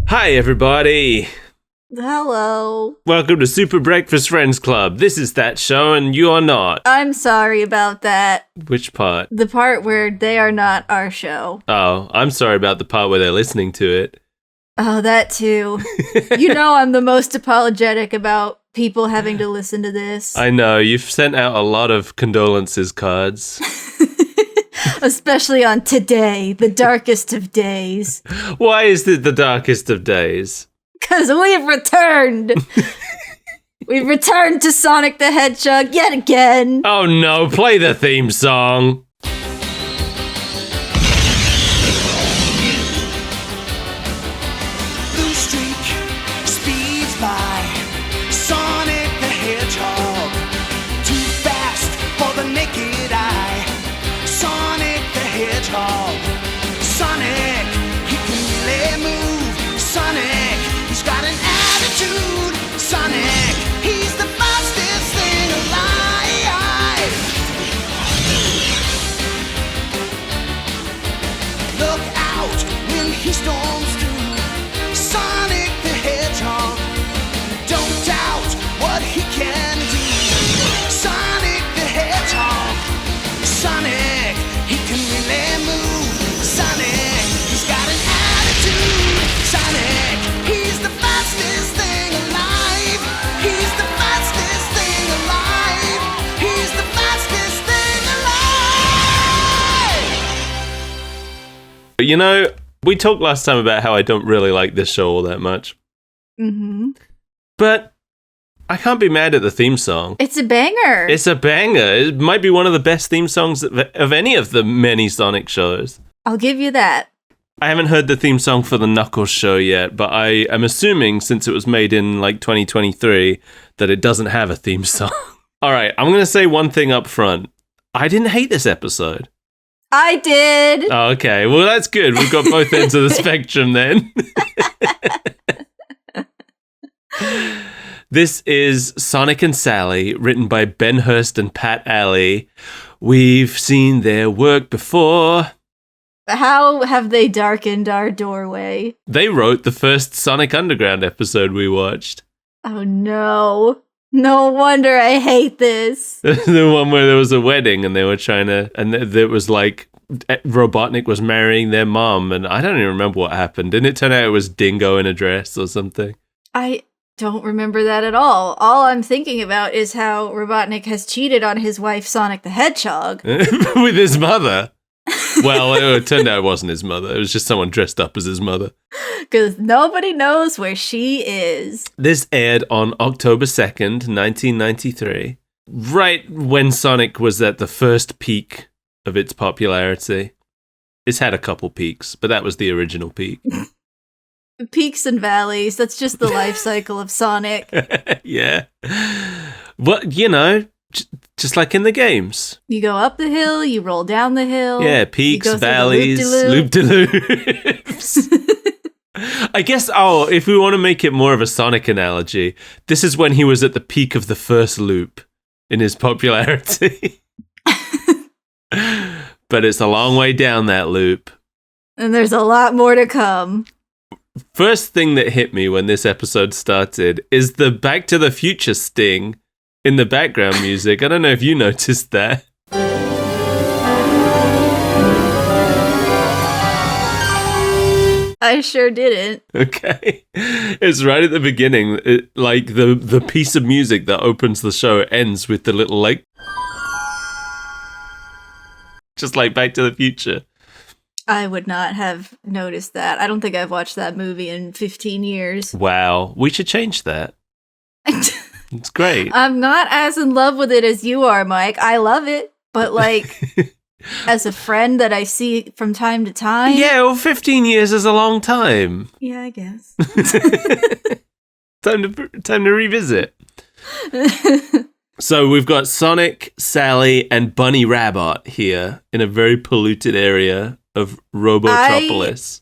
Hi, everybody. Hello. Welcome to Super Breakfast Friends Club. This is that show, and you are not. I'm sorry about that. Which part? The part where they are not our show. Oh, I'm sorry about the part where they're listening to it. Oh, that too. You know I'm the most apologetic about people having to listen to this. I know, you've sent out a lot of condolences cards. Especially on today, the darkest of days. Why is it the darkest of days? Because we've returned! We've returned to Sonic the Hedgehog yet again! Oh no, play the theme song! Blue streak speeds by Sonic the Hedgehog, too fast for the naked eye. Sonic the Hedgehog, Sonic, he can really move. Sonic, he's got an attitude. Sonic, he's the fastest thing alive. Look out when he storms through. Sonic the Hedgehog, don't doubt what he can do. Sonic the Hedgehog, Sonic, he can really move. Sonic, he's got an attitude. Sonic, he's the fastest thing alive. He's the fastest thing alive. He's the fastest thing alive. You know, we talked last time about how I don't really like this show all that much. Mm-hmm. But I can't be mad at the theme song. It's a banger! It's a banger. It might be one of the best theme songs of any of the many Sonic shows. I'll give you that. I haven't heard the theme song for the Knuckles show yet, but I am assuming, since it was made in, 2023, that it doesn't have a theme song. All right, I'm going to say one thing up front. I didn't hate this episode. I did! Oh, okay. Well, that's good. We've got both ends of the spectrum then. This is Sonic and Sally, written by Ben Hurst and Pat Alley. We've seen their work before. How have they darkened our doorway? They wrote the first Sonic Underground episode we watched. Oh no. No wonder I hate this. The one where there was a wedding and they were trying to... And there was Robotnik was marrying their mom, and I don't even remember what happened. Didn't it turn out it was Dingo in a dress or something? I don't remember that at all. All I'm thinking about is how Robotnik has cheated on his wife, Sonic the Hedgehog. With his mother. Well, it turned out it wasn't his mother. It was just someone dressed up as his mother. Because nobody knows where she is. This aired on October 2nd, 1993. Right when Sonic was at the first peak of its popularity. It's had a couple peaks, but that was the original peak. Peaks and valleys. That's just the life cycle of Sonic. Yeah. Well, you know, just like in the games. You go up the hill, you roll down the hill. Yeah, peaks, valleys, loop-de-loops. I guess, if we want to make it more of a Sonic analogy, this is when he was at the peak of the first loop in his popularity. But it's a long way down that loop. And there's a lot more to come. First thing that hit me when this episode started is the Back to the Future sting in the background music. I don't know if you noticed that. I sure didn't. Okay. It's right at the beginning. The piece of music that opens the show ends with the little just like Back to the Future. I would not have noticed that. I don't think I've watched that movie in 15 years. Wow. We should change that. It's great. I'm not as in love with it as you are, Mike. I love it. But as a friend that I see from time to time. Yeah, well, 15 years is a long time. Yeah, I guess. Time to revisit. So we've got Sonic, Sally, and Bunny Rabbit here in a very polluted area of Robotropolis.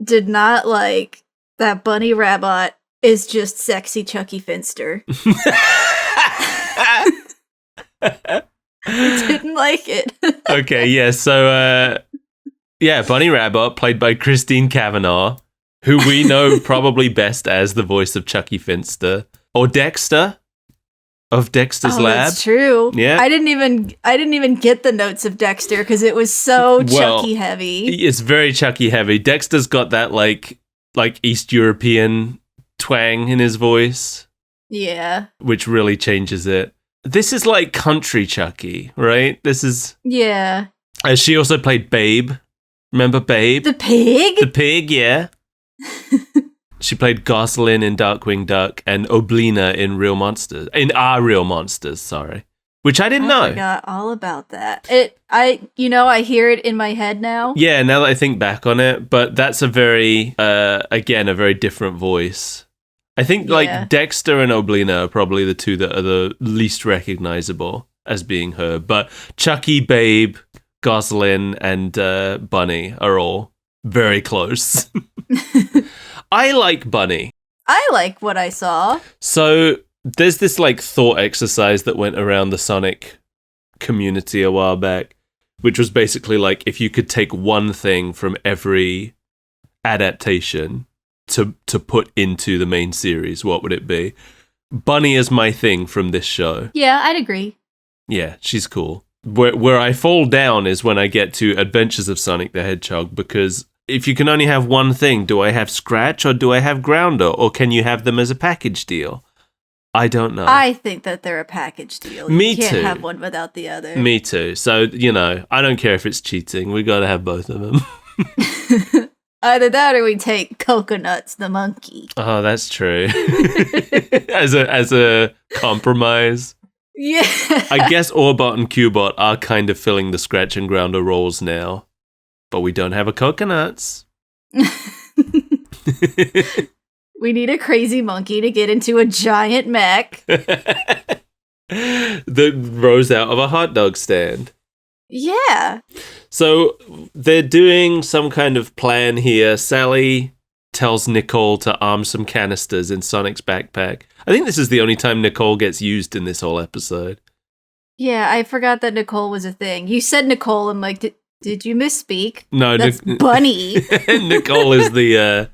I did not like that Bunny Rabbit is just sexy Chucky Finster. I didn't like it. Okay, yeah, so, Bunny Rabbit, played by Christine Cavanaugh, who we know probably best as the voice of Chucky Finster or Dexter of Dexter's Lab. That's true. Yeah. I didn't even get the notes of Dexter because it was so Chucky heavy. It's very Chucky heavy. Dexter's got that like East European twang in his voice. Yeah. Which really changes it. This is like country Chucky, right? This is... Yeah. She also played Babe. Remember Babe? The pig? The pig, yeah. She played Gosalyn in Darkwing Duck and Oblina in Real Monsters. In Our Real Monsters, sorry. Which I didn't know. I forgot all about that. I hear it in my head now. Yeah, now that I think back on it, but that's a very, again, a very different voice. I think like Dexter and Oblina are probably the two that are the least recognizable as being her. But Chucky, Babe, Gosalyn, and Bunny are all very close. I like Bunny. I like what I saw. So there's this like thought exercise that went around the Sonic community a while back, which was basically like if you could take one thing from every adaptation to put into the main series, what would it be? Bunny is my thing from this show. Yeah, I'd agree. Yeah, she's cool. Where I fall down is when I get to Adventures of Sonic the Hedgehog, because if you can only have one thing, do I have Scratch or do I have Grounder, or can you have them as a package deal? I don't know. I think that they're a package deal. Me you can't too. have one without the other. Me too. So, I don't care if it's cheating. We got to have both of them. Either that or we take Coconuts the monkey. Oh, that's true. as a compromise. Yeah. I guess Orbot and Cubot are kind of filling the Scratch and Grounder roles now. But we don't have a Coconuts. We need a crazy monkey to get into a giant mech. That rose out of a hot dog stand. Yeah. So they're doing some kind of plan here. Sally tells Nicole to arm some canisters in Sonic's backpack. I think this is the only time Nicole gets used in this whole episode. Yeah, I forgot that Nicole was a thing. You said Nicole, I'm like, did you misspeak? No, that's Bunny. Nicole is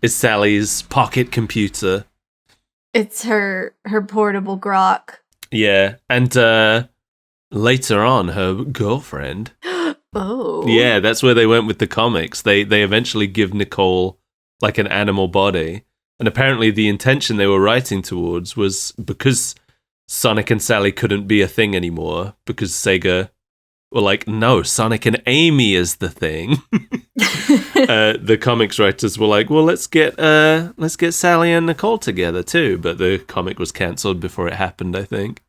is Sally's pocket computer. It's her portable grok. Yeah, and later on, her girlfriend. Oh. Yeah, that's where they went with the comics. They eventually give Nicole like an animal body. And apparently the intention they were writing towards was because Sonic and Sally couldn't be a thing anymore, because Sega were like, no, Sonic and Amy is the thing. The comics writers were like, well, let's get Sally and Nicole together too. But the comic was cancelled before it happened, I think.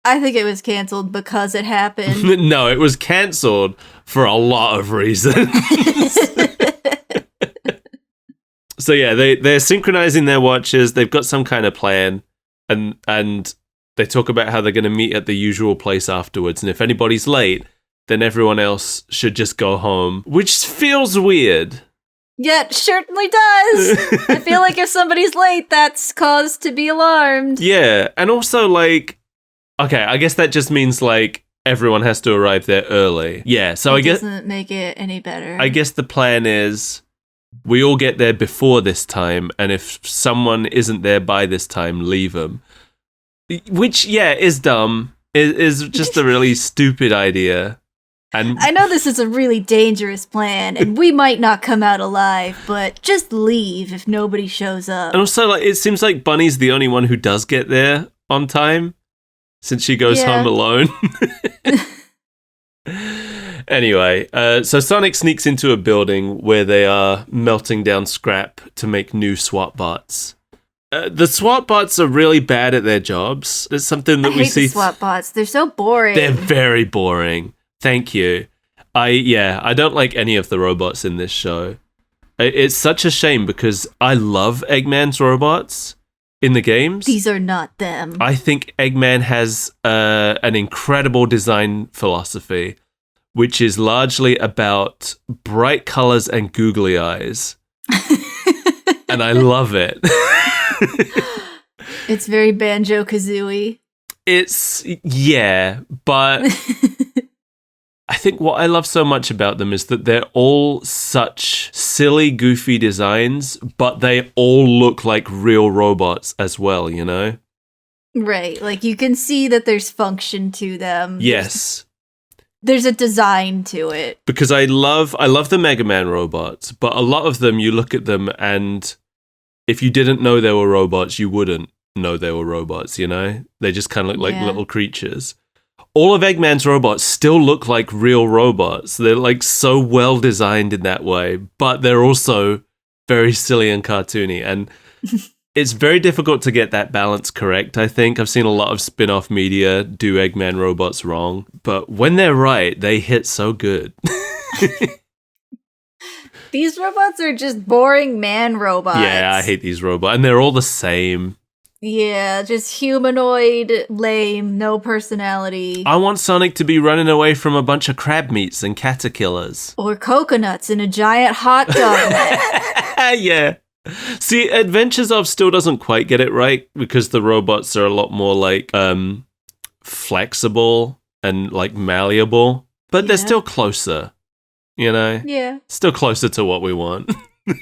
I think it was cancelled because it happened. No, it was cancelled for a lot of reasons. So yeah, they're synchronizing their watches. They've got some kind of plan, and they talk about how they're going to meet at the usual place afterwards. And if anybody's late, then everyone else should just go home, which feels weird. Yeah, it certainly does. I feel like if somebody's late, that's cause to be alarmed. Yeah, and also like, okay, I guess that just means like everyone has to arrive there early. Yeah, so I guess doesn't make it any better. I guess the plan is we all get there before this time, and if someone isn't there by this time, leave them. Which, yeah, is dumb. Is just a really stupid idea. And I know this is a really dangerous plan, and we might not come out alive, but just leave if nobody shows up. And also, like, it seems like Bunny's the only one who does get there on time, since she goes home alone. Anyway, so Sonic sneaks into a building where they are melting down scrap to make new SWAT bots. The SWAT bots are really bad at their jobs. It's something that we see. The SWAT bots. They're so boring. They're very boring. Thank you. I don't like any of the robots in this show. It's such a shame because I love Eggman's robots in the games. These are not them. I think Eggman has an incredible design philosophy, which is largely about bright colors and googly eyes. And I love it. It's very Banjo-Kazooie. It's, yeah, but I think what I love so much about them is that they're all such silly, goofy designs, but they all look like real robots as well, you know? Right. Like you can see that there's function to them. Yes. There's a design to it. Because I love the Mega Man robots, but a lot of them, you look at them and if you didn't know they were robots, you wouldn't know they were robots, you know? They just kind of look like little creatures. All of Eggman's robots still look like real robots. They're like so well designed in that way, but they're also very silly and cartoony. And it's very difficult to get that balance correct, I think. I've seen a lot of spin-off media do Eggman robots wrong, but when they're right, they hit so good. These robots are just boring man robots. Yeah, I hate these robots. And they're all the same. Yeah, just humanoid, lame, no personality. I want Sonic to be running away from a bunch of crab meats and caterpillars. Or coconuts in a giant hot dog net. Yeah. See, Adventures of still doesn't quite get it right because the robots are a lot more like flexible and like malleable, but they're still closer, you know? Yeah. Still closer to what we want.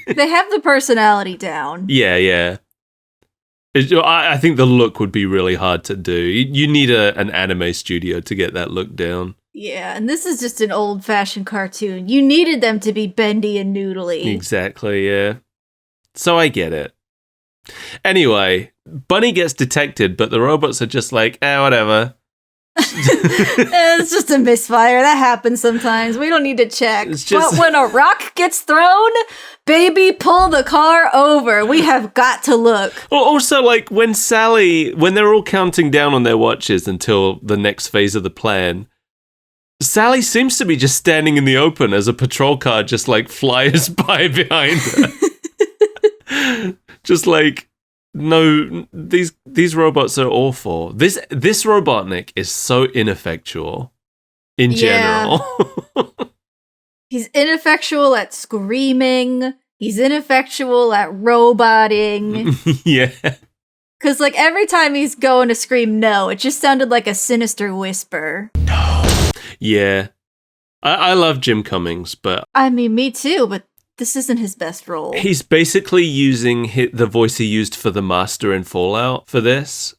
They have the personality down. Yeah. I think the look would be really hard to do. You need an anime studio to get that look down. Yeah, and this is just an old-fashioned cartoon. You needed them to be bendy and noodly. Exactly, yeah. So I get it. Anyway, Bunny gets detected, but the robots are just like, whatever. It's just a misfire. That happens sometimes. We don't need to check. But when a rock gets thrown, baby, pull the car over. We have got to look. Also, like, when they're all counting down on their watches until the next phase of the plan, Sally seems to be just standing in the open as a patrol car just, like, flies by behind her. Just like... No, these robots are awful. This Robotnik is so ineffectual in general. He's ineffectual at screaming. He's ineffectual at roboting. Yeah. Because, like, every time he's going to scream no, it just sounded like a sinister whisper. No. Yeah. I love Jim Cummings, but... I mean, me too, but this isn't his best role. He's basically using the voice he used for the Master in Fallout for this.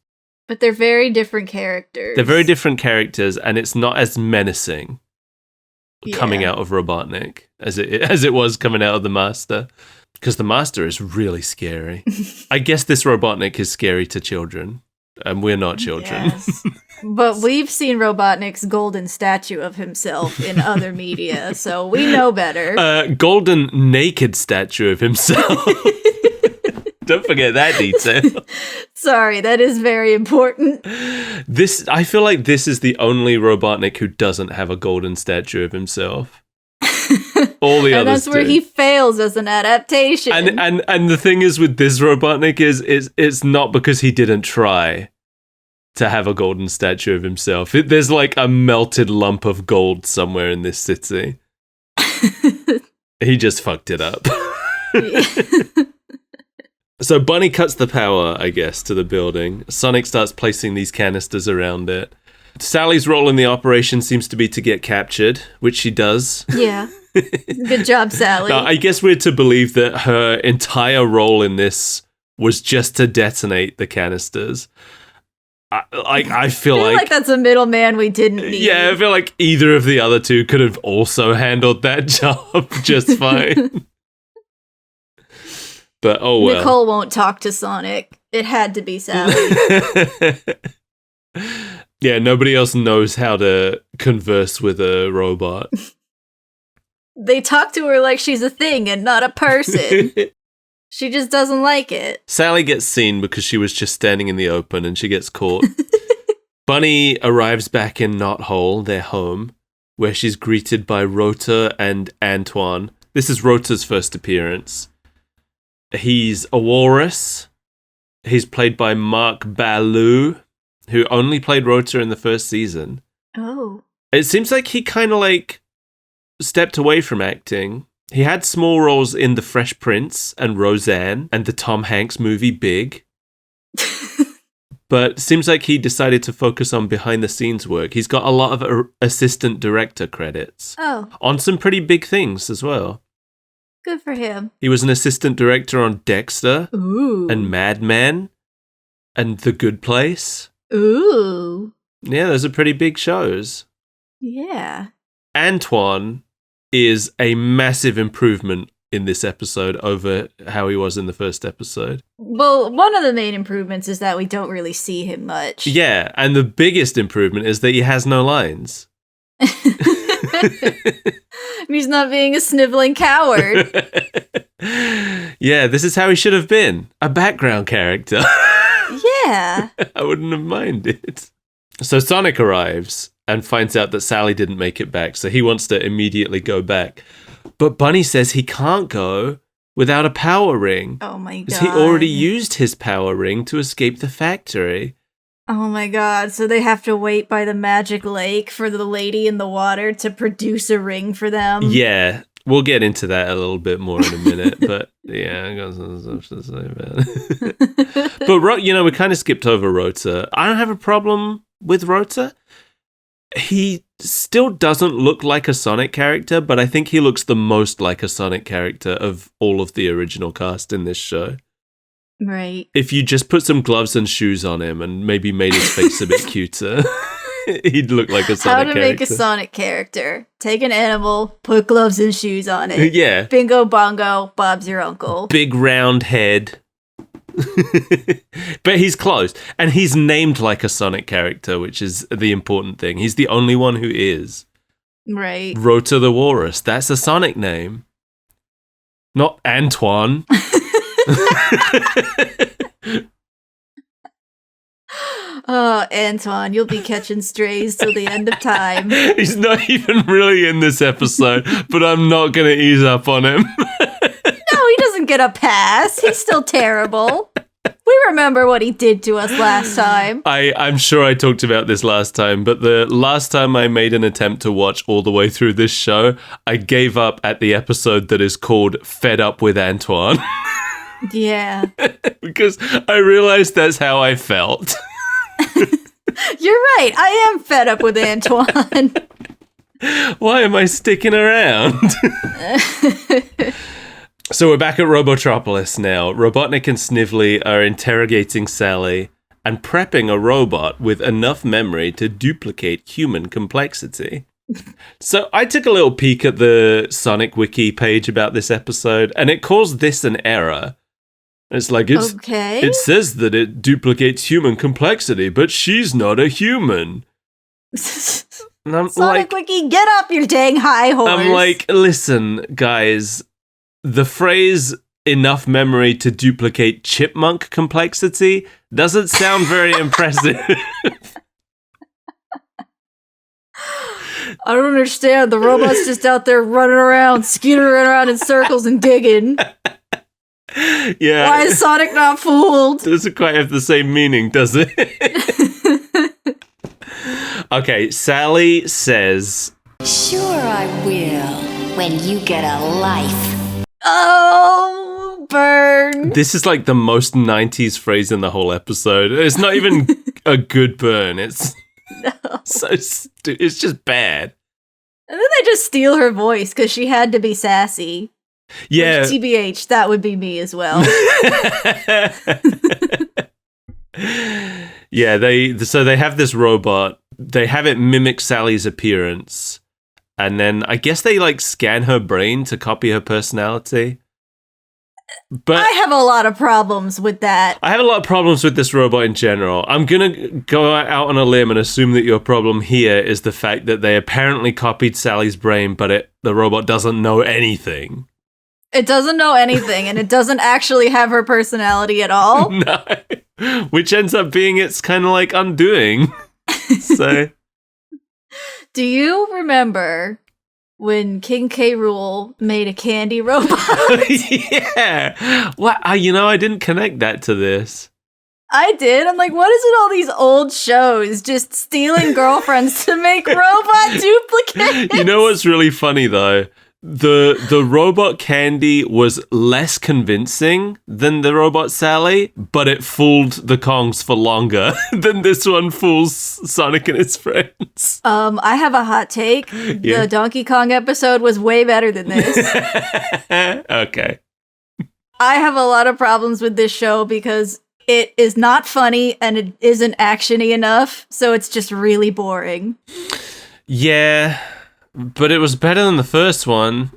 But they're very different characters. They're very different characters, and it's not as menacing coming out of Robotnik as it was coming out of the Master. Because the Master is really scary. I guess this Robotnik is scary to children, and we're not children. Yes. But we've seen Robotnik's golden statue of himself in other media, so we know better. Golden naked statue of himself. Don't forget that detail. Sorry, that is very important. I feel like this is the only Robotnik who doesn't have a golden statue of himself. All the others and that's where he fails as an adaptation. And the thing is with this Robotnik is it's not because he didn't try to have a golden statue of himself. There's like a melted lump of gold somewhere in this city. He just fucked it up. So Bunny cuts the power, I guess, to the building. Sonic starts placing these canisters around it. Sally's role in the operation seems to be to get captured, which she does. Yeah. Good job, Sally. Now, I guess we're to believe that her entire role in this was just to detonate the canisters. I feel like that's a middleman we didn't need. Yeah, I feel like either of the other two could have also handled that job just fine. But oh well. Nicole won't talk to Sonic. It had to be Sally. Yeah, nobody else knows how to converse with a robot. They talk to her like she's a thing and not a person. She just doesn't like it. Sally gets seen because she was just standing in the open and she gets caught. Bunny arrives back in Knothole, their home, where she's greeted by Rota and Antoine. This is Rota's first appearance. He's a walrus. He's played by Mark Ballou, who only played Rota in the first season. Oh. It seems like he kind of like stepped away from acting. He had small roles in The Fresh Prince and Roseanne and the Tom Hanks movie Big. but seems like he decided to focus on behind-the-scenes work. He's got a lot of assistant director credits. Oh. On some pretty big things as well. Good for him. He was an assistant director on Dexter. Ooh. And Mad Men. And The Good Place. Ooh. Yeah, those are pretty big shows. Yeah. Antoine is a massive improvement in this episode over how he was in the first episode. Well, one of the main improvements is that we don't really see him much. Yeah, and the biggest improvement is that he has no lines. He's not being a sniveling coward. Yeah, this is how he should have been. A background character. Yeah. I wouldn't have minded. So Sonic arrives and finds out that Sally didn't make it back, so he wants to immediately go back. But Bunny says he can't go without a power ring. Oh my god. Because he already used his power ring to escape the factory. Oh my god, so they have to wait by the magic lake for the lady in the water to produce a ring for them? Yeah, we'll get into that a little bit more in a minute, but yeah, I got some stuff to say about it. But, you know, we kind of skipped over Rota. I don't have a problem with Rota. He still doesn't look like a Sonic character, but I think he looks the most like a Sonic character of all of the original cast in this show. Right. If you just put some gloves and shoes on him and maybe made his face a bit cuter, he'd look like a Sonic character. How to make a Sonic character. Take an animal, put gloves and shoes on it. Yeah. Bingo bongo, Bob's your uncle. Big round head. But he's close. And he's named like a Sonic character, which is the important thing. He's the only one who is. Right. Rota the Walrus. That's a Sonic name. Not Antoine. Oh, Antoine, you'll be catching strays till the end of time. He's not even really in this episode, but I'm not going to ease up on him. No, he doesn't get a pass. He's still terrible. We remember what he did to us last time. I'm sure I talked about this last time, but the last time I made an attempt to watch all the way through this show, I gave up at the episode that is called Fed Up with Antoine. Yeah. Because I realized that's how I felt. You're right. I am fed up with Antoine. Why am I sticking around? So we're back at Robotropolis now. Robotnik and Snively are interrogating Sally and prepping a robot with enough memory to duplicate human complexity. So I took a little peek at the Sonic Wiki page about this episode, and it calls this an error. It's like, it says that it duplicates human complexity, but she's not a human. And I'm Sonic Wiki, get off your dang high horse. I'm like, listen, guys, the phrase enough memory to duplicate chipmunk complexity doesn't sound very impressive. I don't understand. The robot's just out there running around, skittering around in circles and digging. Yeah. Why is Sonic not fooled? Doesn't quite have the same meaning, does it? Okay, Sally says, "Sure I will, when you get a life." Oh, burn. This is like the most 90s phrase in the whole episode. It's not even a good burn. It's it's just bad. And then they just steal her voice because she had to be sassy. Yeah. Which, TBH, that would be me as well. Yeah, they have this robot. They have it mimic Sally's appearance. And then I guess they like scan her brain to copy her personality. But I have a lot of problems with that. I have a lot of problems with this robot in general. I'm going to go out on a limb and assume that your problem here is the fact that they apparently copied Sally's brain, but the robot doesn't know anything. It doesn't know anything, and it doesn't actually have her personality at all. No. Which ends up being its kind of like undoing. So, do you remember when King K. Rool made a candy robot? Yeah. What? I didn't connect that to this. I did. I'm like, what is it all these old shows just stealing girlfriends to make robot duplicates? You know what's really funny though? The robot Candy was less convincing than the robot Sally, but it fooled the Kongs for longer than this one fools Sonic and his friends. I have a hot take. Yeah. The Donkey Kong episode was way better than this. Okay. I have a lot of problems with this show because it is not funny and it isn't actiony enough, so it's just really boring. Yeah, but it was better than the first one.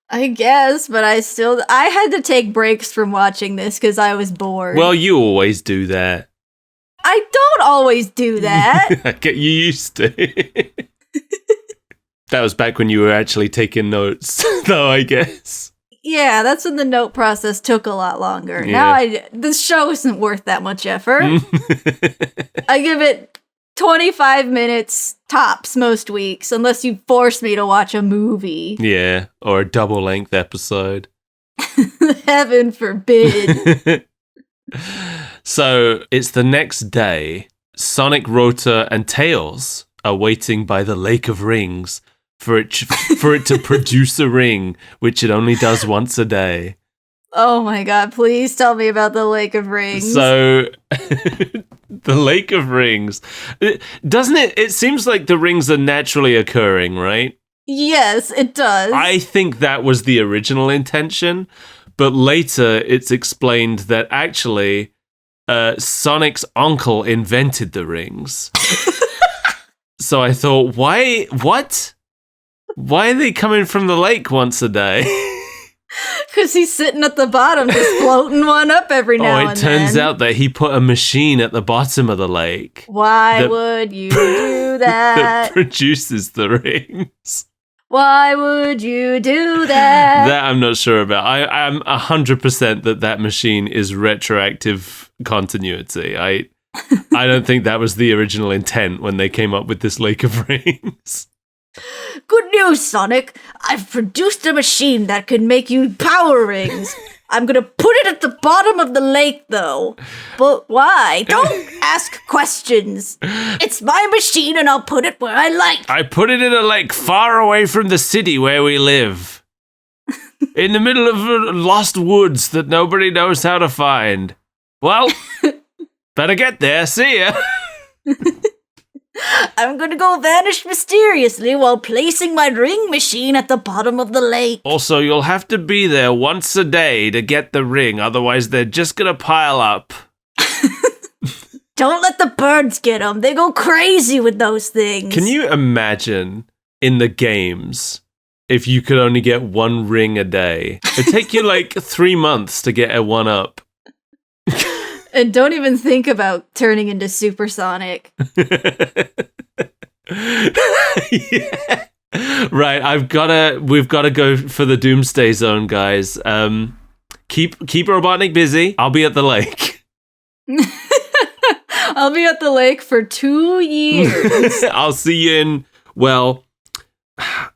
I guess, but I had to take breaks from watching this because I was bored. Well, you always do that. I don't always do that. I get you used to. That was back when you were actually taking notes, though, I guess. Yeah, that's when the note process took a lot longer. Yeah. Now this show isn't worth that much effort. I give it 25 minutes tops most weeks, unless you force me to watch a movie. Yeah, or a double-length episode. Heaven forbid. So, it's the next day. Sonic, Rota, and Tails are waiting by the Lake of Rings for it to produce a ring, which it only does once a day. Oh my god, please tell me about the Lake of Rings. So, the Lake of Rings, doesn't it? It seems like the rings are naturally occurring, right? Yes, it does. I think that was the original intention, but later it's explained that actually Sonic's uncle invented the rings. So I thought, what? Why are they coming from the lake once a day? Because he's sitting at the bottom just floating one up every now and then. It turns out that he put a machine at the bottom of the lake. Why would you do that? That produces the rings. Why would you do that? That I'm not sure about. I'm 100% that machine is retroactive continuity. I don't think that was the original intent when they came up with this Lake of Rings. Good news, Sonic. I've produced a machine that can make you power rings. I'm gonna put it at the bottom of the lake, though. But why? Don't ask questions. It's my machine, and I'll put it where I like. I put it in a lake far away from the city where we live. In the middle of lost woods that nobody knows how to find. Well, better get there. See ya. I'm gonna go vanish mysteriously while placing my ring machine at the bottom of the lake. Also, you'll have to be there once a day to get the ring, otherwise they're just gonna pile up. Don't let the birds get them. They go crazy with those things. Can you imagine in the games if you could only get one ring a day? It'd take you like 3 months to get a one up. And don't even think about turning into Supersonic. Yeah. Right, we've gotta go for the Doomsday Zone, guys. Keep Robotnik busy. I'll be at the lake. I'll be at the lake for 2 years. I'll see you in, well,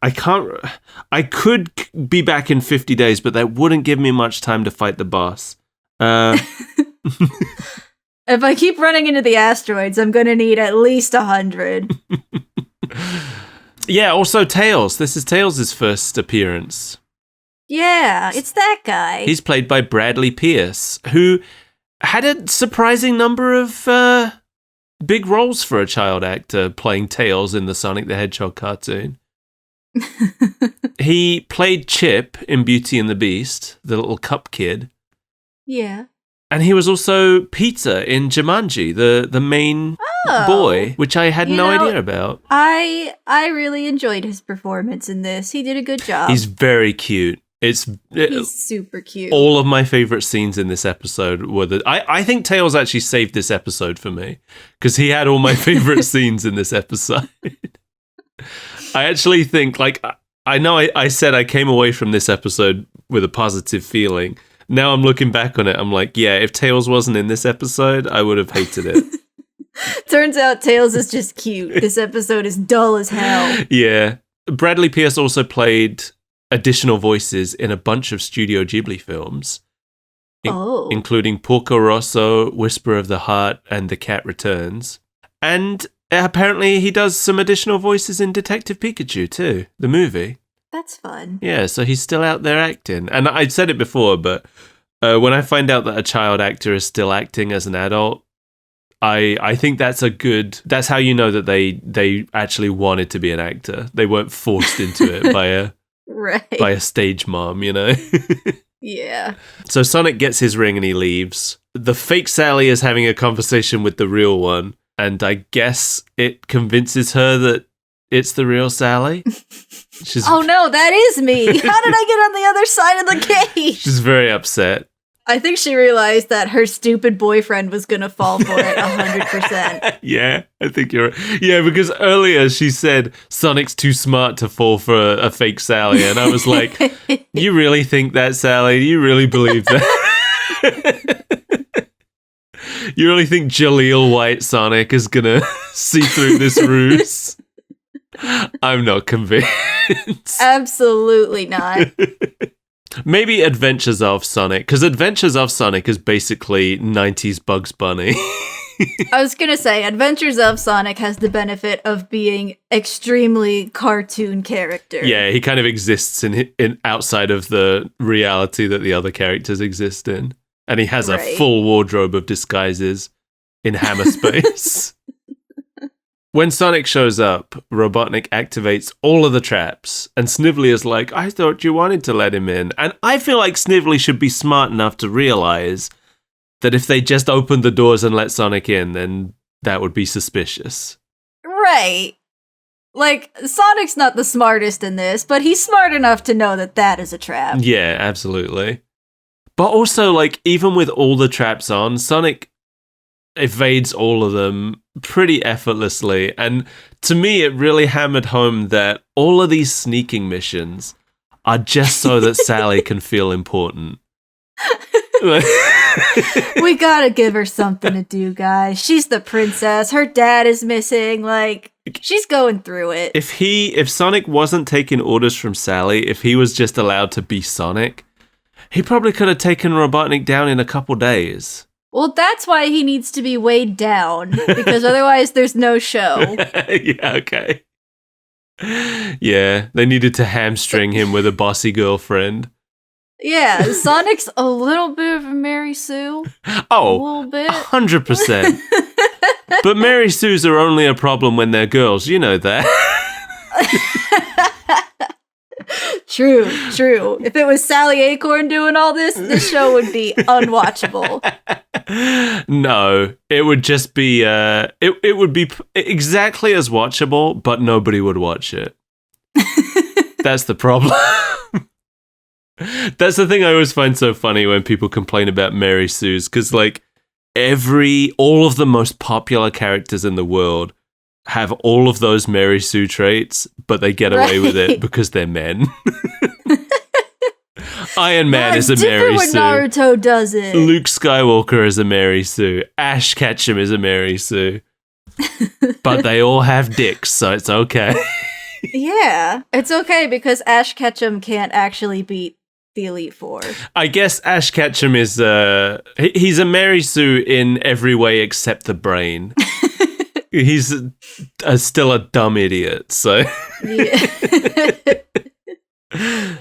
I could be back in 50 days, but that wouldn't give me much time to fight the boss. If I keep running into the asteroids, I'm gonna need at least 100. Yeah, also Tails. This is Tails' first appearance. Yeah, it's that guy. He's played by Bradley Pierce, who had a surprising number of big roles for a child actor playing Tails in the Sonic the Hedgehog cartoon. He played Chip in Beauty and the Beast, the little cup kid. Yeah. And he was also Peter in Jumanji, the main boy, which I had no idea about. I really enjoyed his performance in this. He did a good job. He's very cute. He's super cute. All of my favorite scenes in this episode were I think Tails actually saved this episode for me because he had all my favorite scenes in this episode. I actually think, like, I know I said I came away from this episode with a positive feeling. Now I'm looking back on it, I'm like, yeah, if Tails wasn't in this episode, I would have hated it. Turns out Tails is just cute. This episode is dull as hell. Yeah. Bradley Pierce also played additional voices in a bunch of Studio Ghibli films, including Porco Rosso, Whisper of the Heart, and The Cat Returns. And apparently he does some additional voices in Detective Pikachu too, the movie. That's fun. Yeah, so he's still out there acting. And I said it before, but when I find out that a child actor is still acting as an adult, I think that's how you know that they actually wanted to be an actor. They weren't forced into it by a stage mom, you know? Yeah. So Sonic gets his ring and he leaves. The fake Sally is having a conversation with the real one, and I guess it convinces her that it's the real Sally. Oh no, that is me. How did I get on the other side of the cage? She's very upset. I think she realized that her stupid boyfriend was going to fall for it 100%. Yeah, I think you're right. Yeah, because earlier she said Sonic's too smart to fall for a fake Sally. And I was like, you really think that, Sally? Do you really believe that? You really think Jaleel White Sonic is going to see through this ruse? I'm not convinced. Absolutely not. Maybe Adventures of Sonic, because Adventures of Sonic is basically 90s Bugs Bunny. I was going to say, Adventures of Sonic has the benefit of being extremely cartoon character. Yeah, he kind of exists in outside of the reality that the other characters exist in. And he has a full wardrobe of disguises in Hammer Space. When Sonic shows up, Robotnik activates all of the traps, and Snively is like, I thought you wanted to let him in. And I feel like Snively should be smart enough to realize that if they just opened the doors and let Sonic in, then that would be suspicious. Right. Like, Sonic's not the smartest in this, but he's smart enough to know that that is a trap. Yeah, absolutely. But also, like, even with all the traps on, Sonic evades all of them pretty effortlessly. And to me, it really hammered home that all of these sneaking missions are just so that Sally can feel important. We gotta give her something to do, guys. She's the princess. Her dad is missing. Like, she's going through it. If Sonic wasn't taking orders from Sally, if he was just allowed to be Sonic, he probably could have taken Robotnik down in a couple days. Well, that's why he needs to be weighed down, because otherwise there's no show. Yeah, okay. Yeah, they needed to hamstring him with a bossy girlfriend. Yeah, Sonic's a little bit of a Mary Sue. Oh, a little bit. 100%. But Mary Sues are only a problem when they're girls, you know that. True. If it was Sally Acorn doing all this show would be unwatchable. No, it would just be, it would be exactly as watchable, but nobody would watch it. That's the problem. That's the thing I always find so funny when people complain about Mary Sue's, because like all of the most popular characters in the world have all of those Mary Sue traits, but they get away with it because they're men. Iron Man is a Mary Sue. Naruto does it. Luke Skywalker is a Mary Sue. Ash Ketchum is a Mary Sue. But they all have dicks, so it's okay. Yeah, it's okay because Ash Ketchum can't actually beat the Elite Four. I guess Ash Ketchum is he's a Mary Sue in every way except the brain. He's still a dumb idiot, so. Yeah.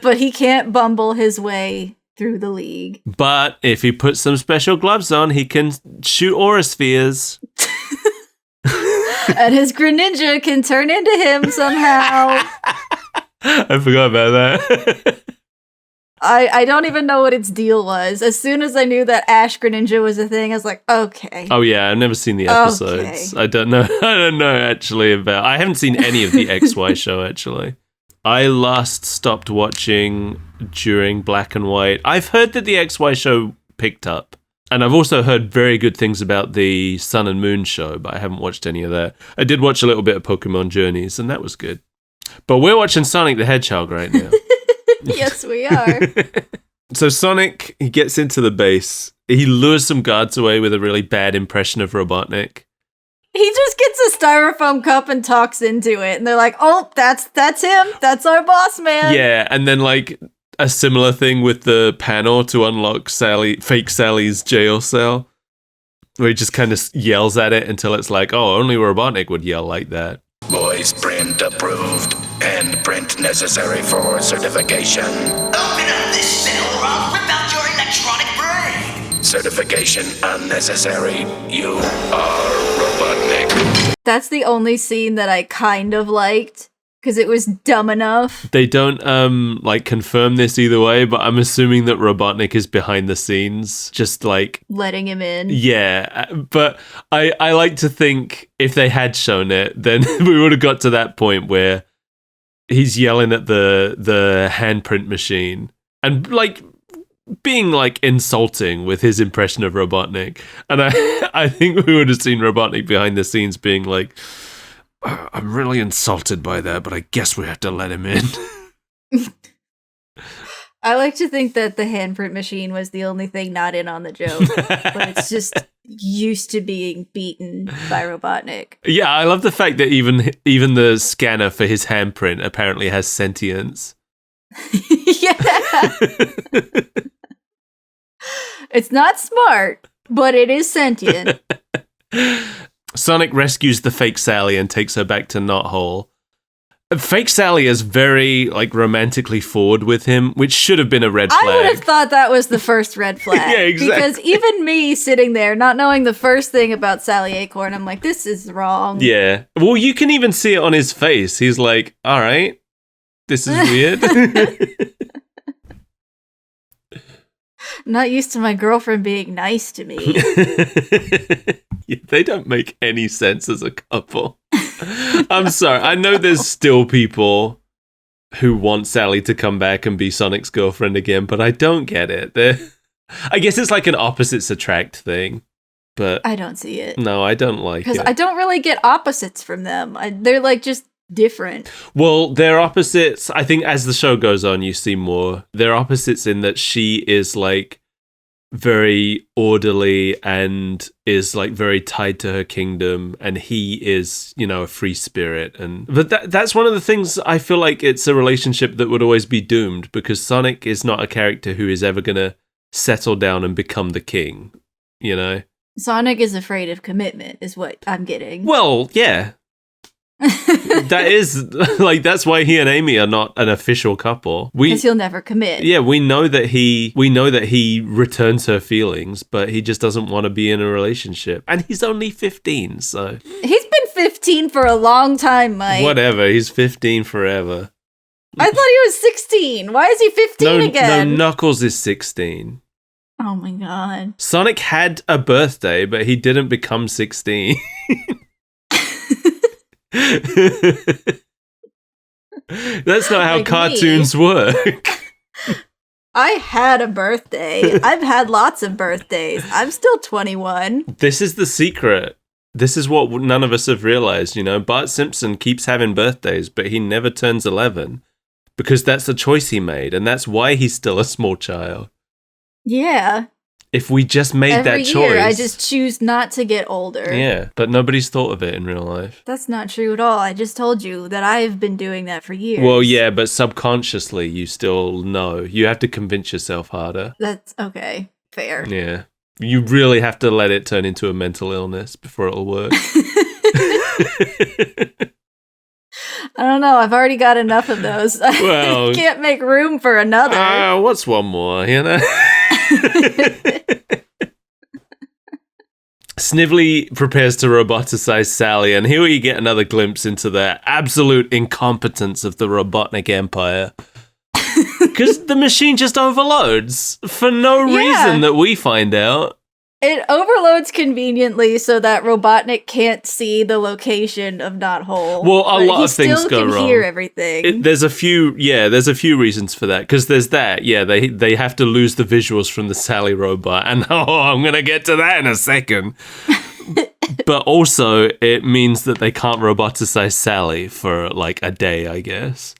But he can't bumble his way through the league. But if he puts some special gloves on, he can shoot aura spheres. And his Greninja can turn into him somehow. I forgot about that. I don't even know what its deal was. As soon as I knew that Ash Greninja was a thing, I was like, okay. Oh yeah, I've never seen the episodes. Okay. I don't know actually about. I haven't seen any of the XY show actually. I last stopped watching during Black and White. I've heard that the XY show picked up. And I've also heard very good things about the Sun and Moon show, but I haven't watched any of that. I did watch a little bit of Pokemon Journeys, and that was good. But we're watching Sonic the Hedgehog right now. Yes, we are. So Sonic, he gets into the base. He lures some guards away with a really bad impression of Robotnik. He just gets a styrofoam cup and talks into it, and they're like, "Oh, that's him. That's our boss man." Yeah, and then like a similar thing with the panel to unlock fake Sally's jail cell. Where he just kind of yells at it until it's like, oh, only Robotnik would yell like that. Voice print approved and print necessary for certification. Open up this cell, or I'll rip out your electronic brain. Certification unnecessary. You are Robotnik. That's the only scene that I kind of liked, because it was dumb enough. They don't like confirm this either way, but I'm assuming that Robotnik is behind the scenes, just like Letting him in. yeah. But I like to think if they had shown it, then we would have got to that point where he's yelling at the handprint machine and like being like insulting with his impression of Robotnik. And I think we would have seen Robotnik behind the scenes being like, I'm really insulted by that, but I guess we have to let him in. I like to think that the handprint machine was the only thing not in on the joke, but it's just used to being beaten by Robotnik. Yeah, I love the fact that even the scanner for his handprint apparently has sentience. Yeah. It's not smart, but it is sentient. Sonic rescues the fake Sally and takes her back to Knothole. Fake Sally is very like romantically forward with him, which should have been a red flag. I would have thought that was the first red flag. Yeah, exactly. Because even me sitting there, not knowing the first thing about Sally Acorn, I'm like, this is wrong. Yeah. Well, you can even see it on his face. He's like, all right, this is weird. Not used to my girlfriend being nice to me. Yeah, they don't make any sense as a couple. I'm sorry. I know there's still people who want Sally to come back and be Sonic's girlfriend again, but I don't get it. I guess it's like an opposites attract thing, but I don't see it. no, I don't like it. Because I don't really get opposites from them. They're like just different. Well, they're opposites. I think as the show goes on, you see more. They're opposites in that she is like very orderly and is like very tied to her kingdom, and he is, you know, a free spirit. But that's one of the things I feel like it's a relationship that would always be doomed, because Sonic is not a character who is ever gonna settle down and become the king, you know? Sonic is afraid of commitment, is what I'm getting. Well, yeah. That is like, that's why he and Amy are not an official couple. Because he'll never commit. Yeah, we know that he returns her feelings, but he just doesn't want to be in a relationship. And he's only 15, so He's been 15 for a long time, Mike. whatever. He's 15 forever. I thought he was 16. Why is he 15 again? No, Knuckles is 16. Oh my god. Sonic had a birthday, but he didn't become 16. That's not how Like cartoons work. I had a birthday. I've had lots of birthdays. I'm still 21. This is the secret. This is what none of us have realized, you know. Bart Simpson keeps having birthdays, but he never turns 11 because that's the choice he made, and that's why he's still a small child. Yeah. If we just made Every that choice. year, I just choose not to get older. Yeah, but nobody's thought of it in real life. That's not true at all. I just told you that I've been doing that for years. Well, yeah, but subconsciously you still know. You have to convince yourself harder. That's okay. Fair. Yeah. You really have to let it turn into a mental illness before it'll work. I don't know. I've already got enough of those. Well, I can't make room for another. What's one more, you know? Snively prepares to roboticize Sally, and here we get another glimpse into the absolute incompetence of the Robotnik Empire. Because the machine just overloads for no reason that we find out. It overloads conveniently so that Robotnik can't see the location of Knothole. Well, a lot of things go go wrong. He still can wrong. hear everything. There's a few reasons for that. Because there's that, they have to lose the visuals from the Sally robot, and I'm gonna get to that in a second. But also, it means that they can't roboticize Sally for like a day, I guess.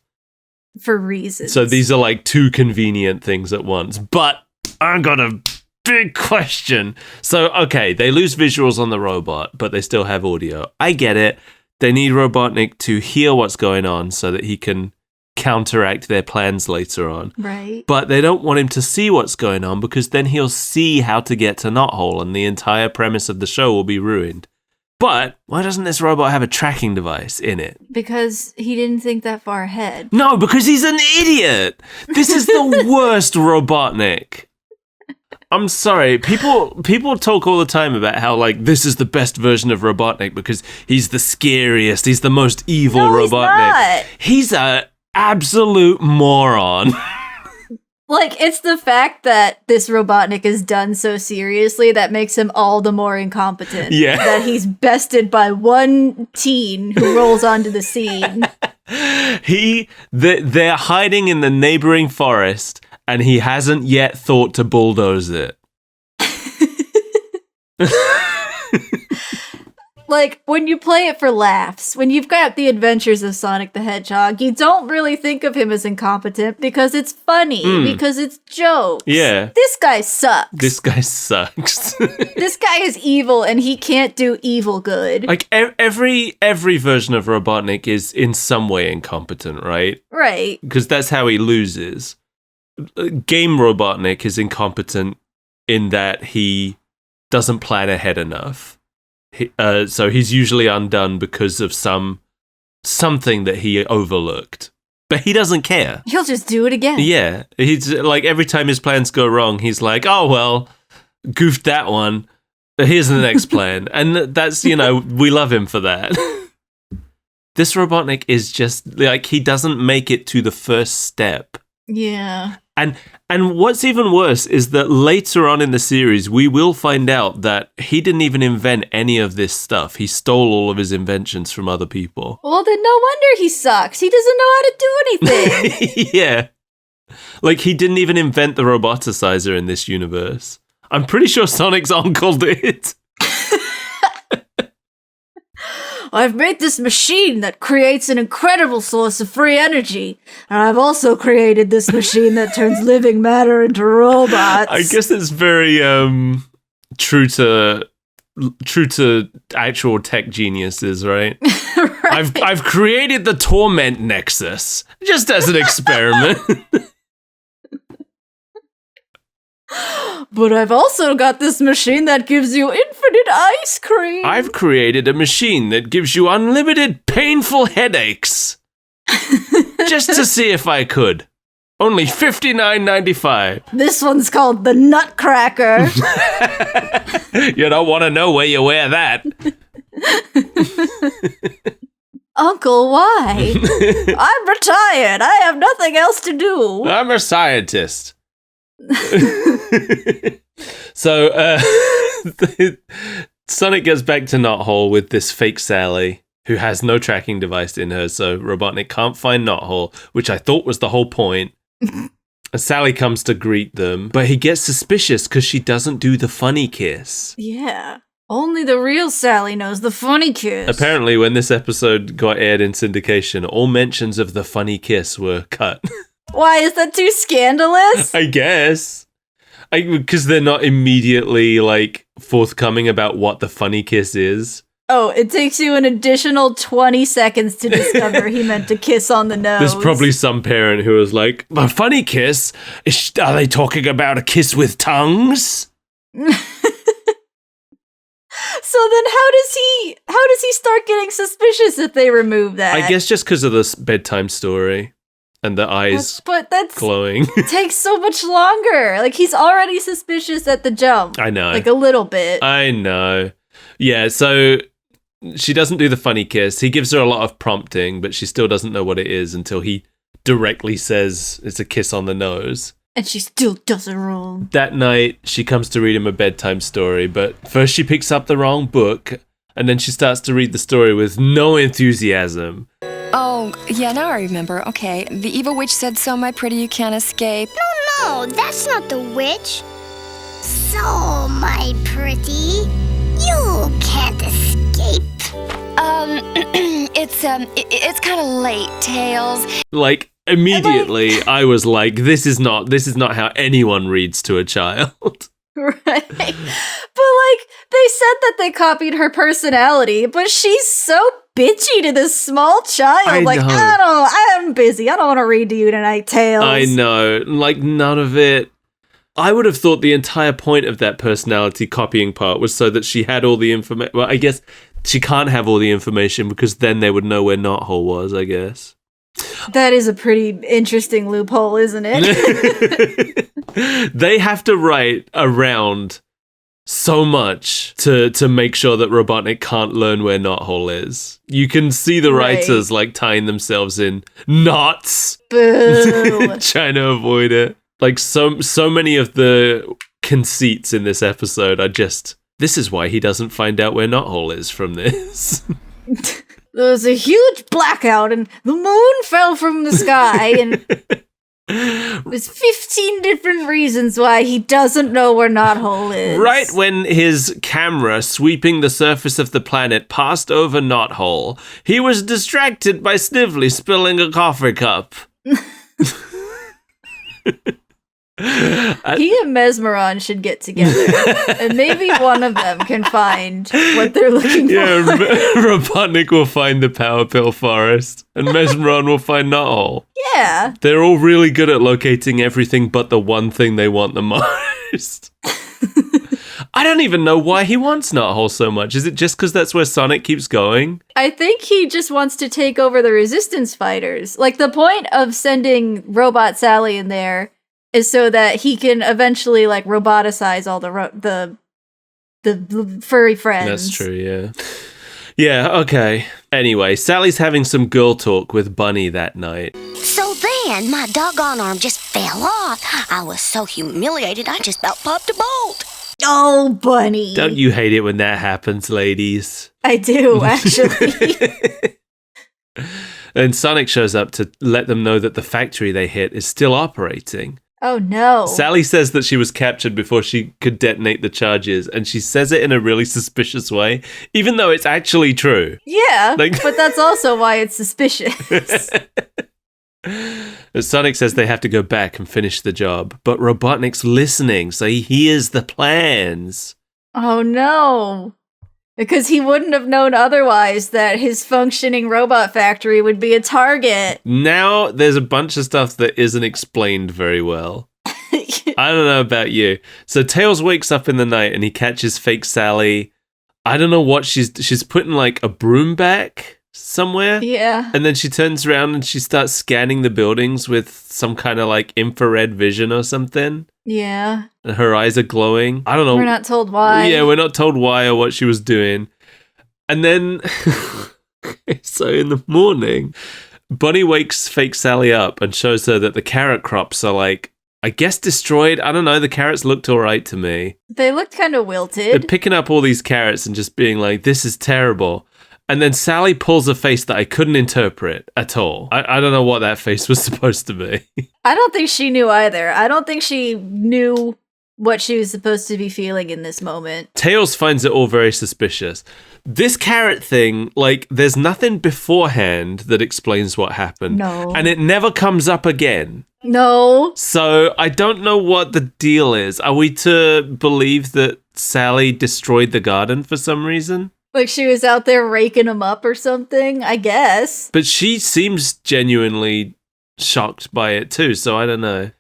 For reasons. So these are like two convenient things at once. But I got a big question. So, okay, they lose visuals on the robot, but they still have audio. I get it. They need Robotnik to hear what's going on so that he can counteract their plans later on. Right. But they don't want him to see what's going on because then he'll see how to get to Knothole and the entire premise of the show will be ruined. But why doesn't this robot have a tracking device in it? Because he didn't think that far ahead. No, because he's an idiot. This is the worst Robotnik. I'm sorry. People talk all the time about how, like, this is the best version of Robotnik because he's the scariest. He's the most evil Robotnik. He's an absolute moron. Like, it's the fact that this Robotnik is done so seriously that makes him all the more incompetent. Yeah. That he's bested by one teen who rolls onto the scene. They're hiding in the neighboring forest, and he hasn't yet thought to bulldoze it. Like, when you play it for laughs, when you've got the adventures of Sonic the Hedgehog, you don't really think of him as incompetent because it's funny, because it's jokes. Yeah. This guy sucks. This guy sucks. This guy is evil, and he can't do evil good. Like, every version of Robotnik is in some way incompetent, right? Right. Because that's how he loses. Game Robotnik is incompetent in that he doesn't plan ahead enough. So he's usually undone because of something that he overlooked. But he doesn't care. He'll just do it again. Yeah. He's like, every time his plans go wrong, he's like, oh, well, goofed that one. Here's the next plan. And that's, we love him for that. This Robotnik is just, like, he doesn't make it to the first step. Yeah. And what's even worse is that later on in the series, we will find out that he didn't even invent any of this stuff. He stole all of his inventions from other people. Well, then no wonder he sucks. He doesn't know how to do anything. Yeah. Like, he didn't even invent the roboticizer in this universe. I'm pretty sure Sonic's uncle did. I've made this machine that creates an incredible source of free energy. And I've also created this machine that turns living matter into robots. I guess it's very true to actual tech geniuses, right? Right. I've created the Torment Nexus just as an experiment. But I've also got this machine that gives you infinite ice cream. I've created a machine that gives you unlimited painful headaches. Just to see if I could. Only $59.95. This one's called the Nutcracker. You don't want to know where you wear that. Uncle, why? I'm retired. I have nothing else to do. I'm a scientist. So Sonic gets back to Knothole with this fake Sally who has no tracking device in her, so Robotnik can't find Knothole, which I thought was the whole point. Sally comes to greet them, but he gets suspicious because she doesn't do the funny kiss. Yeah. Only the real Sally knows the funny kiss. Apparently, when this episode got aired in syndication, all mentions of the funny kiss were cut. Why, is that too scandalous? I guess. Because they're not immediately, forthcoming about what the funny kiss is. Oh, it takes you an additional 20 seconds to discover he meant to kiss on the nose. There's probably some parent who was like, a funny kiss? Are they talking about a kiss with tongues? So then how does he start getting suspicious if they remove that? I guess just because of this bedtime story. And the eyes glowing. Takes so much longer. Like, he's already suspicious at the jump. I know. Like, a little bit. I know. Yeah, so she doesn't do the funny kiss. He gives her a lot of prompting, but she still doesn't know what it is until he directly says it's a kiss on the nose. And she still does it wrong. That night, she comes to read him a bedtime story, but first she picks up the wrong book, and then she starts to read the story with no enthusiasm. Oh, yeah, now I remember. Okay, the evil witch said, so my pretty, you can't escape. No, that's not the witch. So, my pretty, you can't escape. It's kind of late, Tails. Like, immediately, I was like, this is not how anyone reads to a child. Right. But, like, they said that they copied her personality, but she's so bitchy to this small child. I like, know. I'm busy. I don't want to read to you tonight, Tails. I know. Like, none of it. I would have thought the entire point of that personality copying part was so that she had all the information. Well, I guess she can't have all the information because then they would know where Knothole was, I guess. That is a pretty interesting loophole, isn't it? They have to write around so much to make sure that Robotnik can't learn where Knothole is. You can see the writers like tying themselves in knots, Boo. trying to avoid it. Like so many of the conceits in this episode are just, this is why he doesn't find out where Knothole is from this. There was a huge blackout and the moon fell from the sky and there's 15 different reasons why he doesn't know where Knothole is. Right when his camera sweeping the surface of the planet passed over Knothole, he was distracted by Snively spilling a coffee cup. He and Mesmeron should get together, and maybe one of them can find what they're looking for. Robotnik will find the Power Pill Forest, and Mesmeron will find Knothole. Yeah. They're all really good at locating everything but the one thing they want the most. I don't even know why he wants Knothole so much. Is it just because that's where Sonic keeps going? I think he just wants to take over the Resistance fighters. Like, the point of sending Robot Sally in there is so that he can eventually, like, roboticize all the furry friends. That's true, yeah. Yeah, okay. Anyway, Sally's having some girl talk with Bunny that night. So then, my doggone arm just fell off. I was so humiliated, I just about popped a bolt. Oh, Bunny. Don't you hate it when that happens, ladies? I do, actually. And Sonic shows up to let them know that the factory they hit is still operating. Oh, no. Sally says that she was captured before she could detonate the charges, and she says it in a really suspicious way, even though it's actually true. Yeah, but that's also why it's suspicious. Sonic says they have to go back and finish the job, but Robotnik's listening, so he hears the plans. Oh, no. Because he wouldn't have known otherwise that his functioning robot factory would be a target. Now there's a bunch of stuff that isn't explained very well. I don't know about you. So Tails wakes up in the night and he catches fake Sally. I don't know what she's putting like a broom back somewhere. Yeah. And then she turns around and she starts scanning the buildings with some kind of like infrared vision or something. Yeah. And her eyes are glowing. I don't know. We're not told why. Yeah, we're not told why or what she was doing. And then, so in the morning, Bunny wakes fake Sally up and shows her that the carrot crops are like, I guess destroyed. I don't know. The carrots looked all right to me. They looked kind of wilted. They're picking up all these carrots and just being like, this is terrible. And then Sally pulls a face that I couldn't interpret at all. I don't know what that face was supposed to be. I don't think she knew either. I don't think she knew what she was supposed to be feeling in this moment. Tails finds it all very suspicious. This carrot thing, like, there's nothing beforehand that explains what happened. No. And it never comes up again. No. So I don't know what the deal is. Are we to believe that Sally destroyed the garden for some reason? Like she was out there raking them up or something, I guess. But she seems genuinely shocked by it too, so I don't know.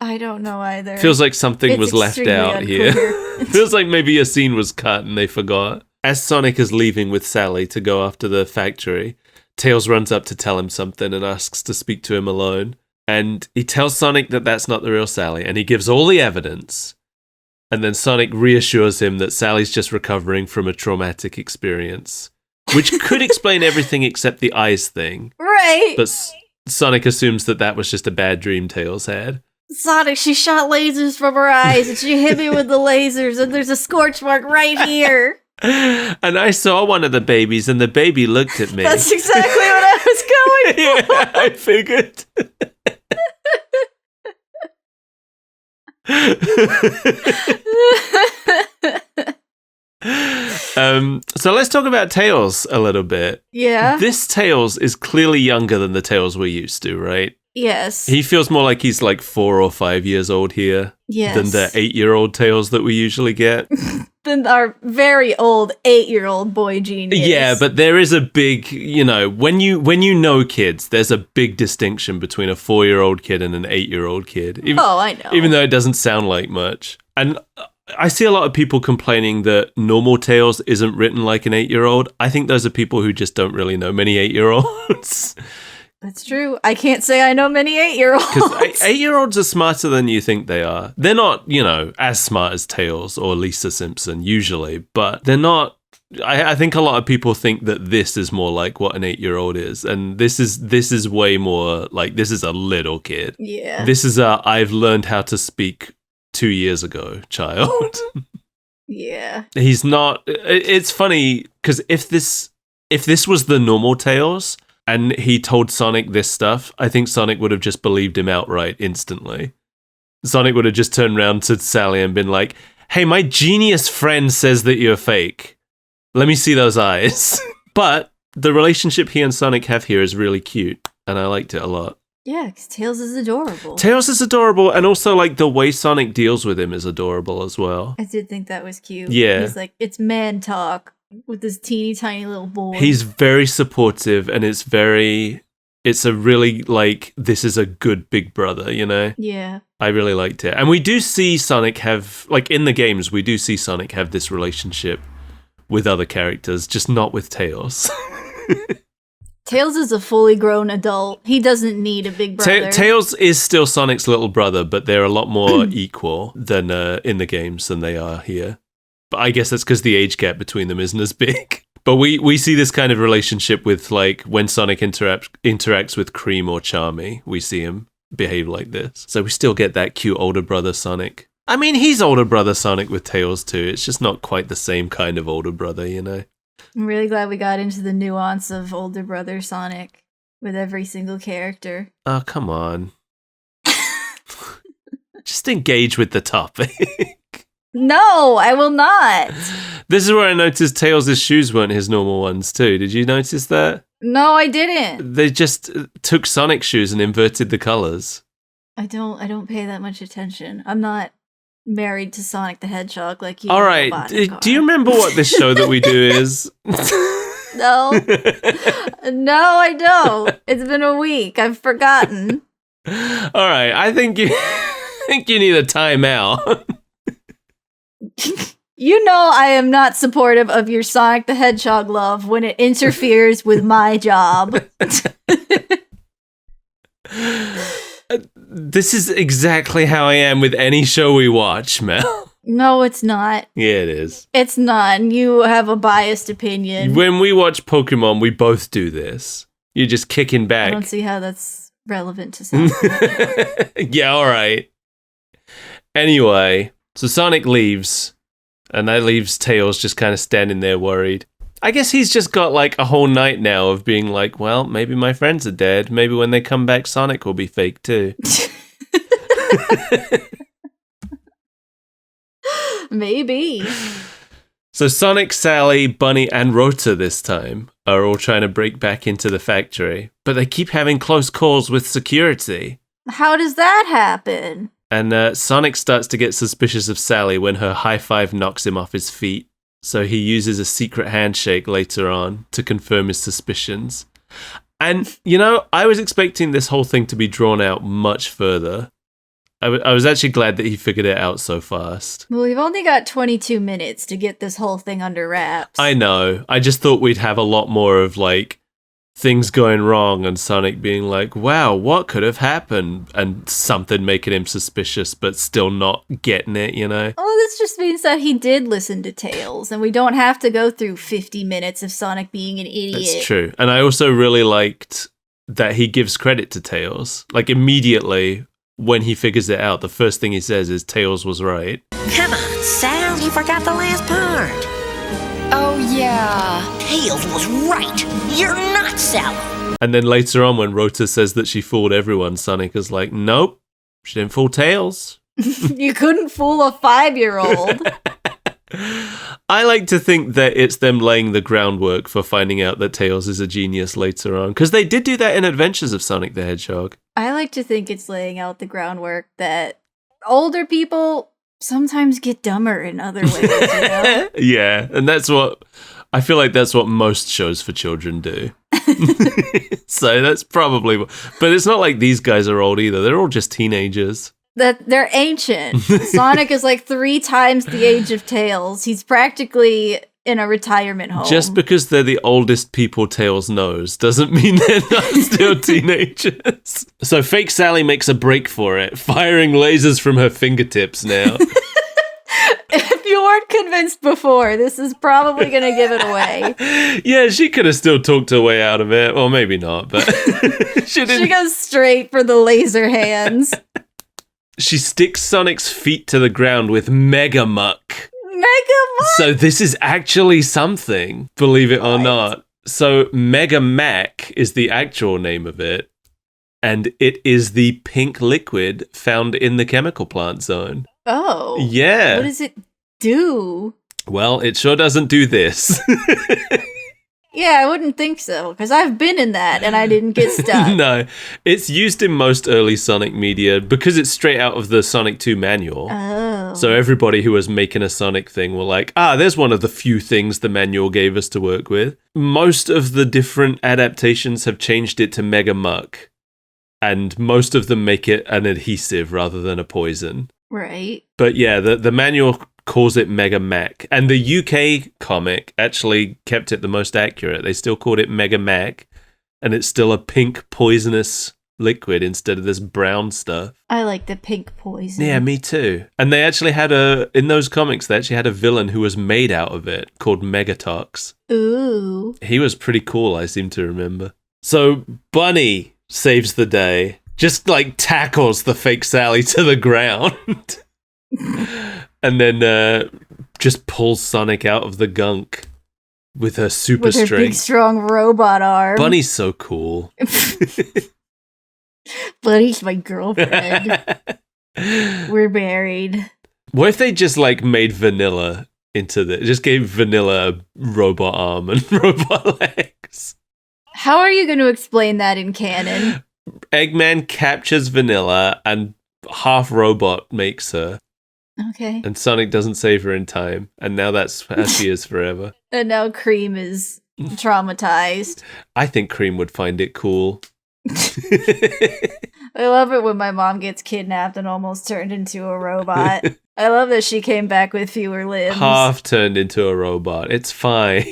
I don't know either. Feels like something It's was left extremely out unclear. here. Feels like maybe a scene was cut and they forgot. As Sonic is leaving with Sally to go after the factory, Tails runs up to tell him something and asks to speak to him alone. And he tells Sonic that that's not the real Sally, and he gives all the evidence. And then Sonic reassures him that Sally's just recovering from a traumatic experience, which could explain everything except the eyes thing. Right. But Sonic assumes that that was just a bad dream Tails had. Sonic, she shot lasers from her eyes and she hit me with the lasers and there's a scorch mark right here. And I saw one of the babies and the baby looked at me. That's exactly what I was going for. Yeah, I figured. So let's talk about Tails a little bit. Yeah. This Tails is clearly younger than the Tails we're used to, right? Yes. He feels more like he's like 4 or 5 years old here than the 8-year-old Tails that we usually get. Than our very old 8-year-old boy genius. Yeah, but there is a big, when you know kids, there's a big distinction between a 4-year-old kid and an 8-year-old kid. I know. Even though it doesn't sound like much. And I see a lot of people complaining that normal Tails isn't written like an 8-year-old. I think those are people who just don't really know many 8-year-olds. That's true. I can't say I know many 8-year-olds. Because 8-year-olds are smarter than you think they are. They're not, as smart as Tails or Lisa Simpson usually, but they're not. I think a lot of people think that this is more like what an 8-year-old is, and this is way more like this is a little kid. Yeah. This is a I've learned how to speak 2 years ago child. Yeah. He's not. It's funny because if this was the normal Tails. And he told Sonic this stuff, I think Sonic would have just believed him outright instantly. Sonic would have just turned around to Sally and been like, hey, my genius friend says that you're fake. Let me see those eyes. But the relationship he and Sonic have here is really cute, and I liked it a lot. Yeah, because Tails is adorable. Tails is adorable, and also like the way Sonic deals with him is adorable as well. I did think that was cute. Yeah. He's like, it's man talk. With this teeny tiny little boy. He's very supportive, and it's a really, like, this is a good big brother, Yeah. I really liked it. And we do see Sonic have, like, in the games, we do see Sonic have this relationship with other characters, just not with Tails. Tails is a fully grown adult. He doesn't need a big brother. Tails is still Sonic's little brother, but they're a lot more equal than in the games than they are here. But I guess that's because the age gap between them isn't as big. But we see this kind of relationship with, like, when Sonic interacts with Cream or Charmy, we see him behave like this. So we still get that cute older brother Sonic. I mean, he's older brother Sonic with Tails too. It's just not quite the same kind of older brother, I'm really glad we got into the nuance of older brother Sonic with every single character. Oh, come on. Just engage with the topic. No, I will not. This is where I noticed Tails' shoes weren't his normal ones too. Did you notice that? No, I didn't. They just took Sonic shoes and inverted the colors. I don't pay that much attention. I'm not married to Sonic the Hedgehog like you. All right. Do you remember what this show that we do is? No. No, I don't. It's been a week. I've forgotten. All right. I think you need a timeout. You know I am not supportive of your Sonic the Hedgehog love when it interferes with my job. This is exactly how I am with any show we watch, Mel. No, it's not. Yeah, it is. It's not. You have a biased opinion. When we watch Pokemon, we both do this. You're just kicking back. I don't see how that's relevant to Sonic. Yeah, all right. Anyway, so Sonic leaves, and that leaves Tails just kind of standing there worried. I guess he's just got like a whole night now of being like, well, maybe my friends are dead. Maybe when they come back, Sonic will be fake too. Maybe. So Sonic, Sally, Bunny, and Rota this time are all trying to break back into the factory, but they keep having close calls with security. How does that happen? And Sonic starts to get suspicious of Sally when her high five knocks him off his feet. So he uses a secret handshake later on to confirm his suspicions. And, I was expecting this whole thing to be drawn out much further. I was actually glad that he figured it out so fast. Well, we've only got 22 minutes to get this whole thing under wraps. I know. I just thought we'd have a lot more of, like, things going wrong and Sonic being like, wow, what could have happened? And something making him suspicious, but still not getting it, Oh, this just means that he did listen to Tails, and we don't have to go through 50 minutes of Sonic being an idiot. That's true. And I also really liked that he gives credit to Tails. Like, immediately, when he figures it out, the first thing he says is Tails was right. Come on, Sal, you forgot the last part. Oh, yeah. Tails was right. You're not Sal. And then later on, when Rota says that she fooled everyone, Sonic is like, nope, she didn't fool Tails. You couldn't fool a 5-year-old. I like to think that it's them laying the groundwork for finding out that Tails is a genius later on, because they did do that in Adventures of Sonic the Hedgehog. I like to think it's laying out the groundwork that older people sometimes get dumber in other ways, you know? Yeah, and I feel like that's what most shows for children do. So that's probably, but it's not like these guys are old either. They're all just teenagers. That they're ancient. Sonic is like 3 times the age of Tails. He's practically in a retirement home. Just because they're the oldest people Tails knows doesn't mean they're not still teenagers. So fake Sally makes a break for it, firing lasers from her fingertips now. If you weren't convinced before, this is probably going to give it away. Yeah, she could have still talked her way out of it. Well, maybe not, but she didn't. She goes straight for the laser hands. She sticks Sonic's feet to the ground with Mega Muck. Mega Muck? So this is actually something, believe it or not. So Mega Mac is the actual name of it, and it is the pink liquid found in the chemical plant zone. Oh. Yeah. What does it do? Well, it sure doesn't do this. Yeah, I wouldn't think so, because I've been in that and I didn't get stuck. No, it's used in most early Sonic media because it's straight out of the Sonic 2 manual. Oh. So everybody who was making a Sonic thing were like, there's one of the few things the manual gave us to work with. Most of the different adaptations have changed it to Mega Muck, and most of them make it an adhesive rather than a poison. Right. But yeah, the manual calls it Mega Mac, and the UK comic actually kept it the most accurate. They still called it Mega Mac, and it's still a pink poisonous liquid instead of this brown stuff. I like the pink poison. Yeah, me too. And they actually had in those comics, they actually had a villain who was made out of it called Megatox. Ooh. He was pretty cool, I seem to remember. So Bunny saves the day, just like tackles the fake Sally to the ground. And then just pulls Sonic out of the gunk with her super with her strength. big, strong robot arm. Bunny's so cool. Bunny's my girlfriend. We're married. What if they just like made Vanilla into the? Just gave Vanilla a robot arm and robot legs. How are you going to explain that in canon? Eggman captures Vanilla and half robot makes her. Okay. And Sonic doesn't save her in time. And now that's how she is forever. And now Cream is traumatized. I think Cream would find it cool. I love it when my mom gets kidnapped and almost turned into a robot. I love that she came back with fewer limbs. Half turned into a robot. It's fine.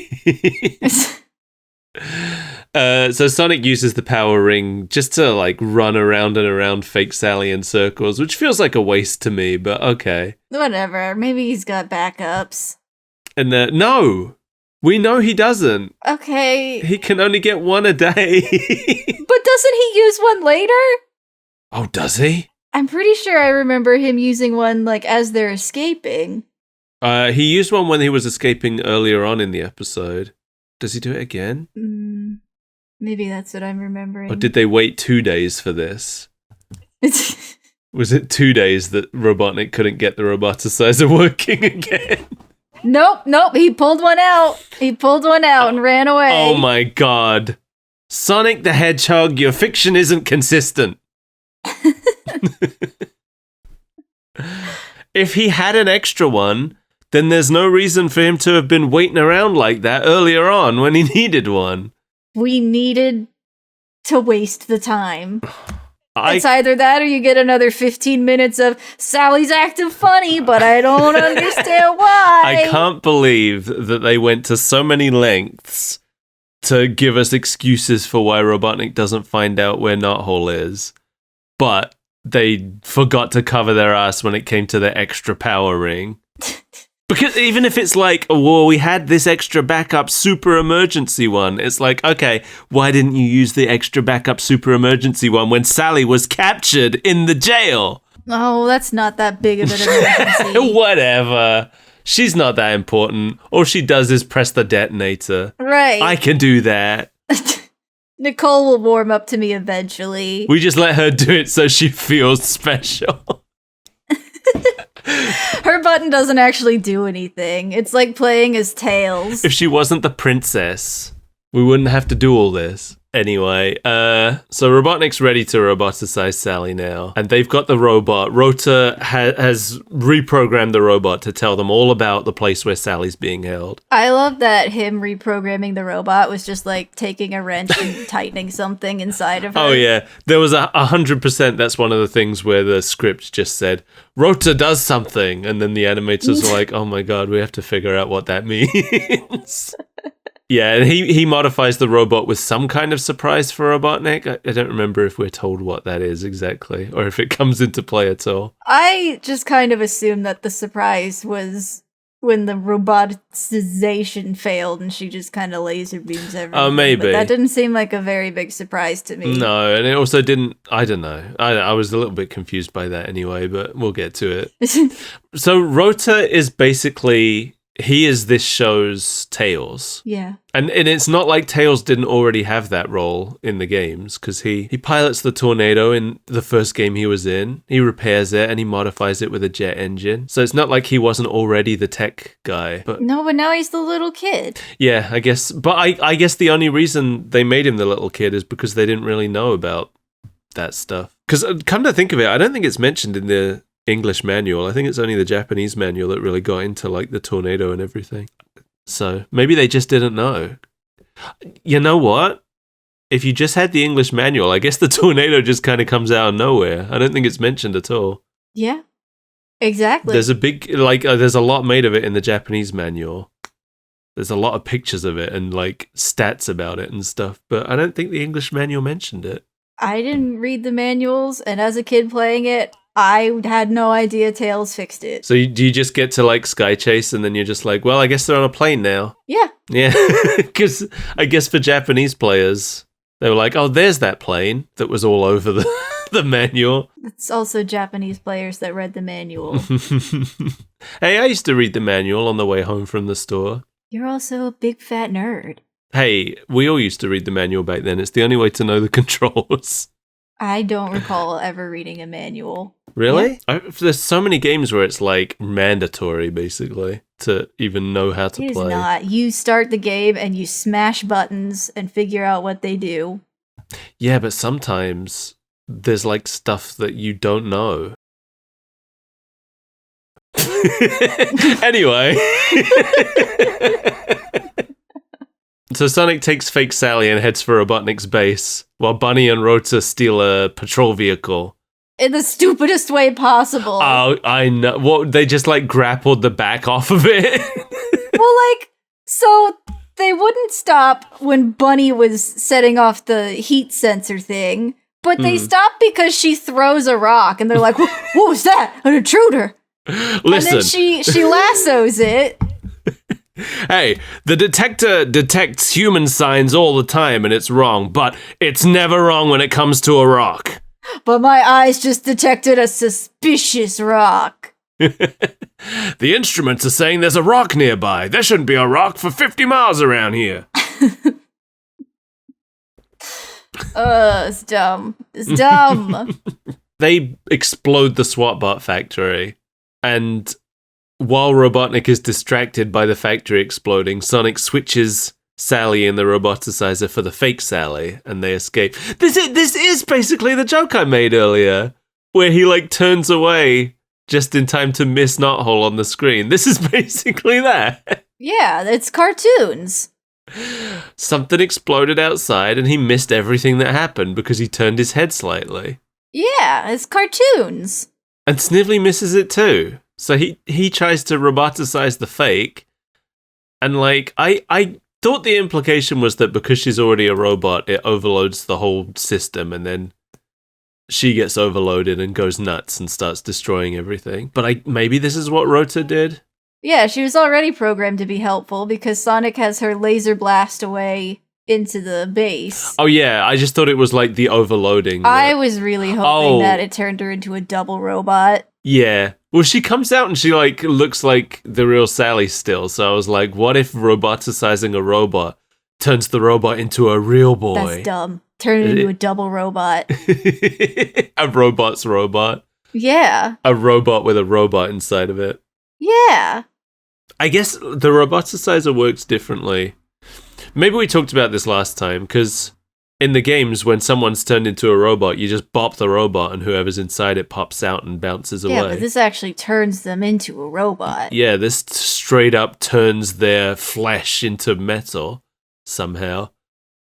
So Sonic uses the power ring just to like run around and around fake Sally in circles, which feels like a waste to me, but okay. Whatever. Maybe he's got backups. And no, we know he doesn't. Okay. He can only get one a day. But doesn't he use one later? Oh, does he? I'm pretty sure I remember him using one like as they're escaping. He used one when he was escaping earlier on in the episode. Does he do it again? Maybe that's what I'm remembering. Or did they wait 2 days for this? Was it 2 days that Robotnik couldn't get the roboticizer working again? Nope. He pulled one out. And ran away. Oh my god. Sonic the Hedgehog, your fiction isn't consistent. If he had an extra one, then there's no reason for him to have been waiting around like that earlier on when he needed one. We needed to waste the time. It's either that or you get another 15 minutes of Sally's acting funny, but I don't understand why. I can't believe that they went to so many lengths to give us excuses for why Robotnik doesn't find out where Knothole is. But they forgot to cover their ass when it came to the extra power ring. Because even if it's like, well, we had this extra backup super emergency one, it's like, okay, why didn't you use the extra backup super emergency one when Sally was captured in the jail? Oh, that's not that big of an emergency. Whatever. She's not that important. All she does is press the detonator. Right. I can do that. Nicole will warm up to me eventually. We just let her do it so she feels special. Her button doesn't actually do anything. It's like playing as Tails. If she wasn't the princess, we wouldn't have to do all this. Anyway, so Robotnik's ready to roboticize Sally now, and they've got the robot. Rota has reprogrammed the robot to tell them all about the place where Sally's being held. I love that him reprogramming the robot was just like taking a wrench and tightening something inside of her. Oh yeah, there was 100%. That's one of the things where the script just said, Rota does something, and then the animators were like, oh my god, we have to figure out what that means. Yeah, and he modifies the robot with some kind of surprise for Robotnik. I don't remember if we're told what that is exactly, or if it comes into play at all. I just kind of assumed that the surprise was when the roboticization failed and she just kind of laser beams everything. Oh, maybe. But that didn't seem like a very big surprise to me. No, and it also didn't, I don't know. I was a little bit confused by that anyway, but we'll get to it. So Rota is basically... He is this show's Tails. Yeah. And it's not like Tails didn't already have that role in the games, because he pilots the tornado in the first game he was in. He repairs it and he modifies it with a jet engine. So it's not like he wasn't already the tech guy. But now he's the little kid. yeah, I guess. But I guess the only reason they made him the little kid is because they didn't really know about that stuff. Because come to think of it, I don't think it's mentioned in the English manual. I think it's only the Japanese manual that really got into like the tornado and everything. So maybe they just didn't know. You know what? If you just had the English manual, I guess the tornado just kind of comes out of nowhere. I don't think it's mentioned at all. Yeah. Exactly. There's a big, there's a lot made of it in the Japanese manual. There's a lot of pictures of it and like stats about it and stuff, but I don't think the English manual mentioned it. I didn't read the manuals, and as a kid playing it, I had no idea Tails fixed it. So do you just get to like Sky Chase and then you're just like, well, I guess they're on a plane now. Yeah. Yeah, because I guess for Japanese players, they were like, oh, there's that plane that was all over the manual. It's also Japanese players that read the manual. Hey, I used to read the manual on the way home from the store. You're also a big fat nerd. Hey, we all used to read the manual back then. It's the only way to know the controls. I don't recall ever reading a manual. Really? Yeah. There's so many games where it's like mandatory, basically, to even know how to play. It is not. You start the game and you smash buttons and figure out what they do. Yeah, but sometimes there's like stuff that you don't know. Anyway. So Sonic takes fake Sally and heads for Robotnik's base, while Bunny and Rota steal a patrol vehicle. In the stupidest way possible. Oh, I know. What, they just like grappled the back off of it? Well, so they wouldn't stop when Bunny was setting off the heat sensor thing, but they stopped because she throws a rock, and they're like, what was that? An intruder. Listen. And then she lassos it. Hey, the detector detects human signs all the time and it's wrong, but it's never wrong when it comes to a rock. But my eyes just detected a suspicious rock. The instruments are saying there's a rock nearby. There shouldn't be a rock for 50 miles around here. It's dumb. It's dumb. They explode the SWAT-bot factory, and while Robotnik is distracted by the factory exploding, Sonic switches Sally in the roboticizer for the fake Sally, and they escape. This is basically the joke I made earlier, where he like turns away just in time to miss Knothole on the screen. This is basically that. Yeah, it's cartoons. Something exploded outside, and he missed everything that happened because he turned his head slightly. Yeah, it's cartoons. And Snively misses it too. So he tries to roboticize the fake, and like I thought the implication was that because she's already a robot, it overloads the whole system, and then she gets overloaded and goes nuts and starts destroying everything. But maybe this is what Rota did? Yeah, she was already programmed to be helpful because Sonic has her laser blast away into the base. Oh yeah, I just thought it was like the overloading. I was really hoping that it turned her into a double robot. Yeah. Well, she comes out and she like looks like the real Sally still. So I was like, what if roboticizing a robot turns the robot into a real boy? That's dumb. Turn it into a double robot. A robot's robot. Yeah. A robot with a robot inside of it. Yeah. I guess the roboticizer works differently. Maybe we talked about this last time, because In the games, when someone's turned into a robot, you just bop the robot and whoever's inside it pops out and bounces away. Yeah, but this actually turns them into a robot. Yeah, this straight up turns their flesh into metal somehow.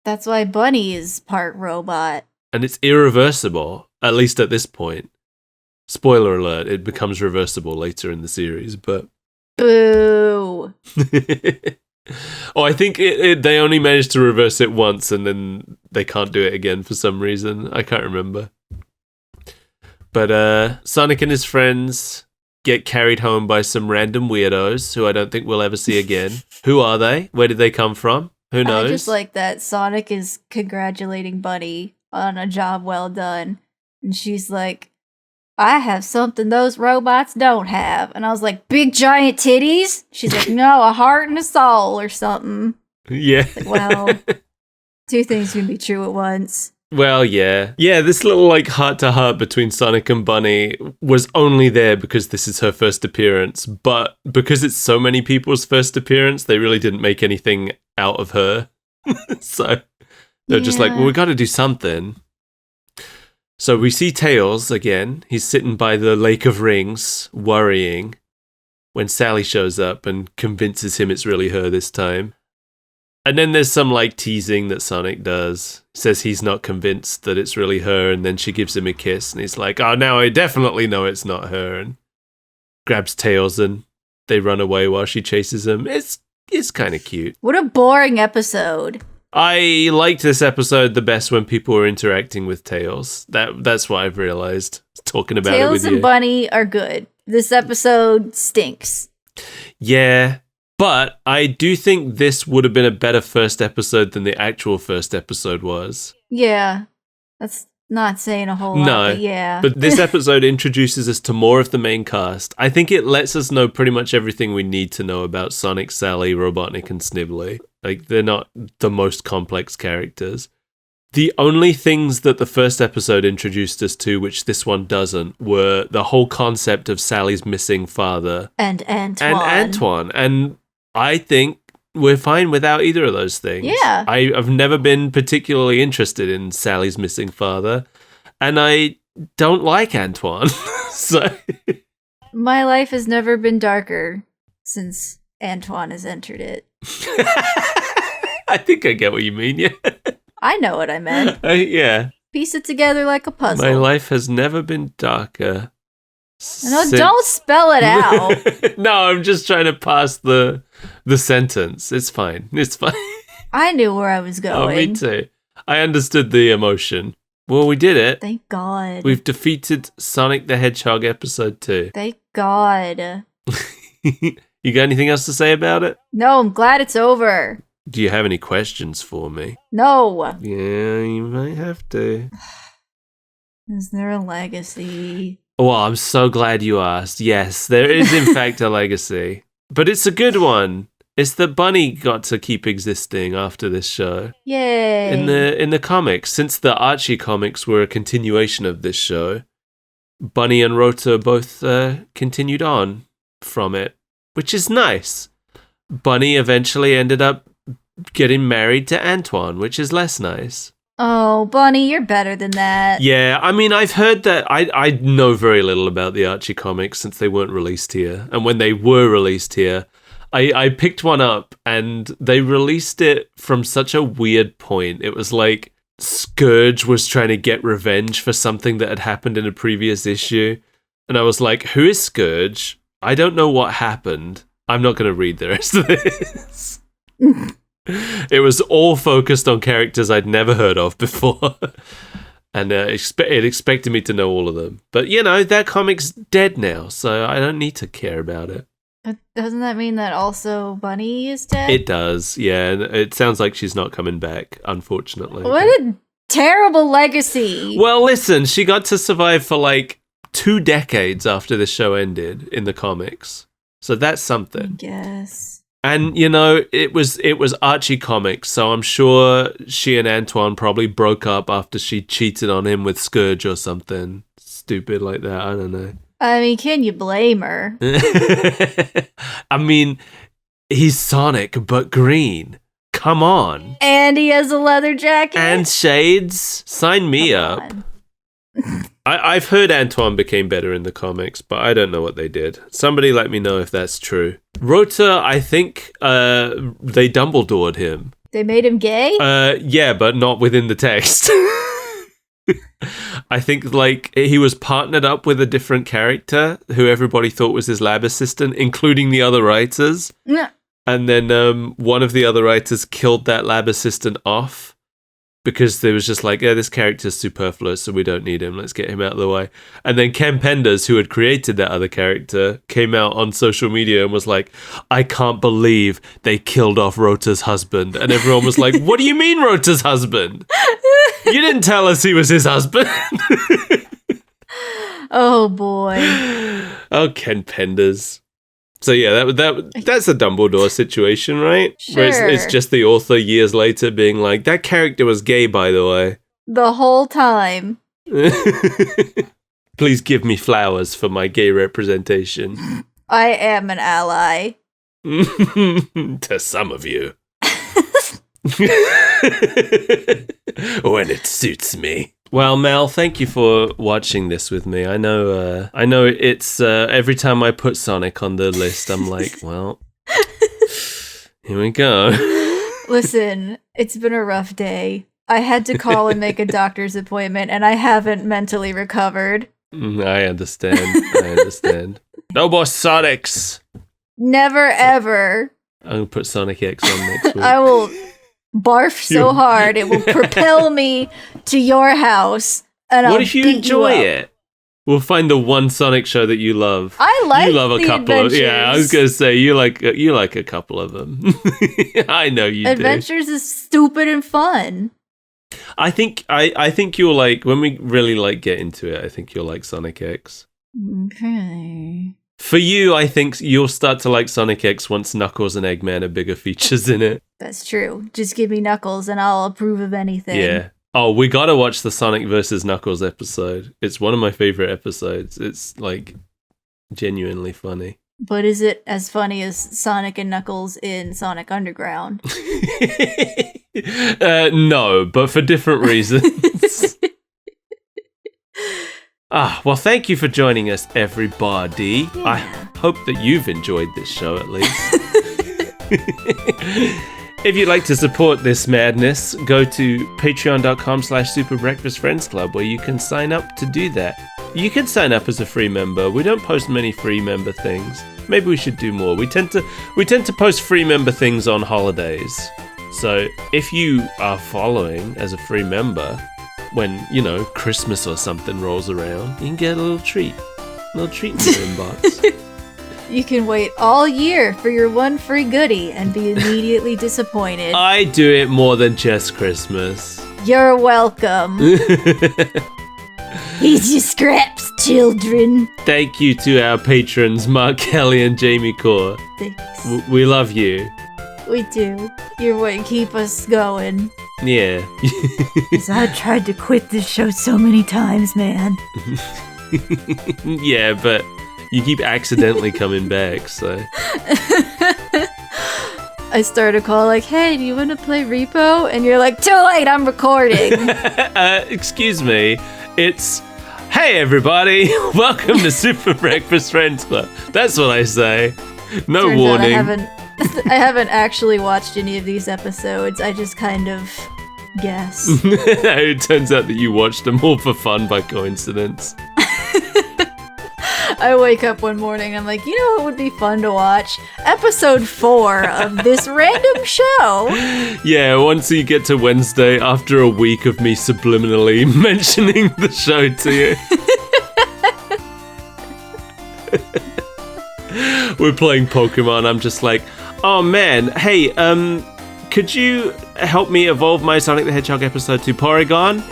That's why Bunny is part robot. And it's irreversible, at least at this point. Spoiler alert, it becomes reversible later in the series, but... Boo! Oh, I think they only managed to reverse it once and then they can't do it again for some reason. I can't remember. But Sonic and his friends get carried home by some random weirdos who I don't think we'll ever see again. Who are they? Where did they come from? Who knows? I just like that Sonic is congratulating Bunny on a job well done. And she's like, I have something those robots don't have. And I was like, big giant titties? She's like, no, a heart and a soul or something. Yeah. Like, well, two things can be true at once. Well, yeah. Yeah, this little like heart-to-heart between Sonic and Bunny was only there because this is her first appearance. But because it's so many people's first appearance, they really didn't make anything out of her. So they're just like, well, we got to do something. So we see Tails again. He's sitting by the Lake of Rings, worrying, when Sally shows up and convinces him it's really her this time. And then there's some like teasing that Sonic does. Says he's not convinced that it's really her, and then she gives him a kiss, and he's like, oh, now I definitely know it's not her, and grabs Tails, and they run away while she chases him. It's kind of cute. What a boring episode. I liked this episode the best when people were interacting with Tails. That's what I've realized. Talking about it with you. Tails and Bunny are good. This episode stinks. Yeah, but I do think this would have been a better first episode than the actual first episode was. Yeah, that's not saying a whole lot, but yeah. But this episode introduces us to more of the main cast. I think it lets us know pretty much everything we need to know about Sonic, Sally, Robotnik, and Snibbly. Like, they're not the most complex characters. The only things that the first episode introduced us to, which this one doesn't, were the whole concept of Sally's missing father. And Antoine. And I think we're fine without either of those things. Yeah. I've never been particularly interested in Sally's missing father. And I don't like Antoine. So my life has never been darker since Antoine has entered it. I think I get what you mean, yeah. I know what I meant. Yeah. Piece it together like a puzzle. My life has never been darker. No, don't spell it out. No, I'm just trying to pass the sentence. It's fine. It's fine. I knew where I was going. Oh, me too. I understood the emotion. Well, we did it. Thank God. We've defeated Sonic the Hedgehog episode 2. Thank God. You got anything else to say about it? No, I'm glad it's over. Do you have any questions for me? No. Yeah, you might have to. Is there a legacy? Well, I'm so glad you asked. Yes, there is in fact a legacy. But it's a good one. It's that Bunny got to keep existing after this show. Yay. In the comics, since the Archie comics were a continuation of this show, Bunny and Rota both continued on from it, which is nice. Bunny eventually ended up getting married to Antoine, which is less nice. Oh, Bunny, you're better than that. Yeah, I mean, I've heard that. I know very little about the Archie comics since they weren't released here. And when they were released here, I picked one up and they released it from such a weird point. It was like Scourge was trying to get revenge for something that had happened in a previous issue. And I was like, who is Scourge? I don't know what happened. I'm not going to read the rest of this. It was all focused on characters I'd never heard of before. And it expected me to know all of them. But, you know, that comic's dead now, so I don't need to care about it. But doesn't that mean that also Bunny is dead? It does, yeah. And it sounds like she's not coming back, unfortunately. What a terrible legacy. Well, listen, she got to survive for like 2 decades after the show ended in the comics. So that's something. I guess. And, you know, it was Archie comics, so I'm sure she and Antoine probably broke up after she cheated on him with Scourge or something stupid like that. I don't know. I mean, can you blame her? I mean, he's Sonic, but green. Come on. And he has a leather jacket. And shades. Sign me up. I've heard Antoine became better in the comics, but I don't know what they did. Somebody let me know if that's true. Rota, I think they Dumbledored him. They made him gay? Yeah, but not within the text. I think, like, he was partnered up with a different character who everybody thought was his lab assistant, including the other writers. No. And then one of the other writers killed that lab assistant off because they was just like, yeah, this character's superfluous, so we don't need him. Let's get him out of the way. And then Ken Penders, who had created that other character, came out on social media and was like, I can't believe they killed off Rota's husband. And everyone was like, what do you mean Rota's husband? You didn't tell us he was his husband. Oh, boy. Oh, Ken Penders. So yeah, that's a Dumbledore situation, right? Sure. Where it's just the author years later being like, that character was gay, by the way. The whole time. Please give me flowers for my gay representation. I am an ally. To some of you. When it suits me. Well, Mel, thank you for watching this with me. I know it's every time I put Sonic on the list, I'm like, well, here we go. Listen, it's been a rough day. I had to call and make a doctor's appointment, and I haven't mentally recovered. I understand. No more Sonics. Never, ever. I'm going to put Sonic X on next week. I will barf so hard it will propel me to your house, and what I'll if you beat enjoy you up. it? We'll find the one Sonic show that you love. I like you love a the couple adventures. of I was gonna say you like a couple of them. I know you Adventures is stupid and fun. do. I think you'll like when we really like get into it. I think you'll like Sonic X. Okay. For you, I think you'll start to like Sonic X once Knuckles and Eggman are bigger features in it. That's true. Just give me Knuckles and I'll approve of anything. Yeah. Oh, we gotta watch the Sonic versus Knuckles episode. It's one of my favorite episodes. It's like genuinely funny. But is it as funny as Sonic and Knuckles in Sonic Underground? No, but for different reasons. Well, thank you for joining us, everybody. Yeah. I hope that you've enjoyed this show, at least. If you'd like to support this madness, go to patreon.com/superbreakfastfriendsclub, where you can sign up to do that. You can sign up as a free member. We don't post many free member things. Maybe we should do more. We tend to post free member things on holidays. So if you are following as a free member, when, Christmas or something rolls around, you can get a little treat. A little treat in your inbox. You can wait all year for your one free goodie and be immediately disappointed. I do it more than just Christmas. You're welcome. Here's your scraps, children. Thank you to our patrons, Mark Kelly and Jamie Core. Thanks. We love you. We do. You're what keep us going. Yeah. 'Cause I tried to quit this show so many times, man. Yeah, but you keep accidentally coming back, so. I start a call like, hey, do you want to play Repo? And you're like, too late, I'm recording. Excuse me. It's, hey everybody, welcome to Super Breakfast Friends Club. That's what I say. No Turns warning. out I haven't actually watched any of these episodes. I just kind of guess. It turns out that you watched them all for fun by coincidence. I wake up one morning, I'm like, you know what would be fun to watch? Episode 4 of this random show. Yeah, once you get to Wednesday, after a week of me subliminally mentioning the show to you. We're playing Pokemon, I'm just like, oh man, hey, could you help me evolve my Sonic the Hedgehog episode to Porygon?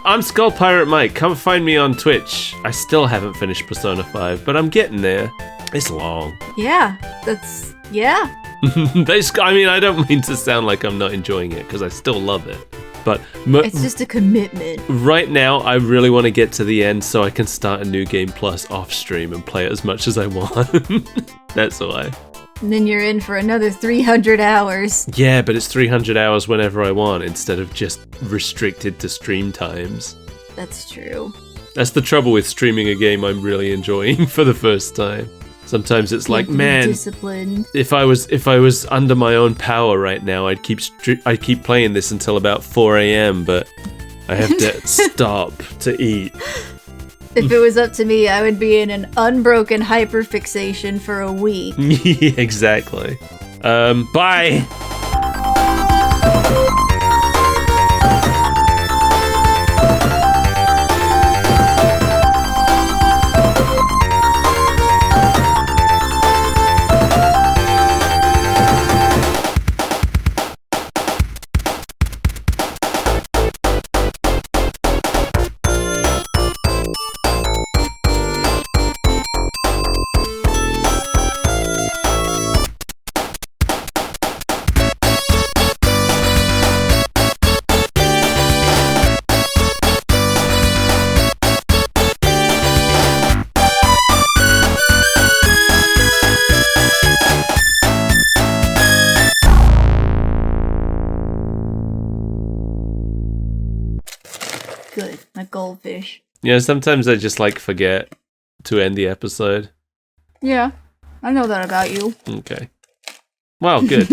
I'm Skull Pirate Mike. Come find me on Twitch. I still haven't finished Persona 5, but I'm getting there. It's long. Yeah. I don't mean to sound like I'm not enjoying it, because I still love it. But it's just a commitment. Right now, I really want to get to the end so I can start a new game plus off stream and play it as much as I want. That's why. And then you're in for another 300 hours. Yeah, but it's 300 hours whenever I want instead of just restricted to stream times. That's true. That's the trouble with streaming a game I'm really enjoying for the first time. Sometimes it's like, man, disciplined. if I was under my own power right now, I'd keep playing this until about 4 a.m., but I have to stop to eat. If it was up to me, I would be in an unbroken hyperfixation for a week. Yeah, exactly. Bye. Good, my goldfish. Yeah, sometimes I just forget to end the episode. Yeah, I know that about you. Okay. Well, good.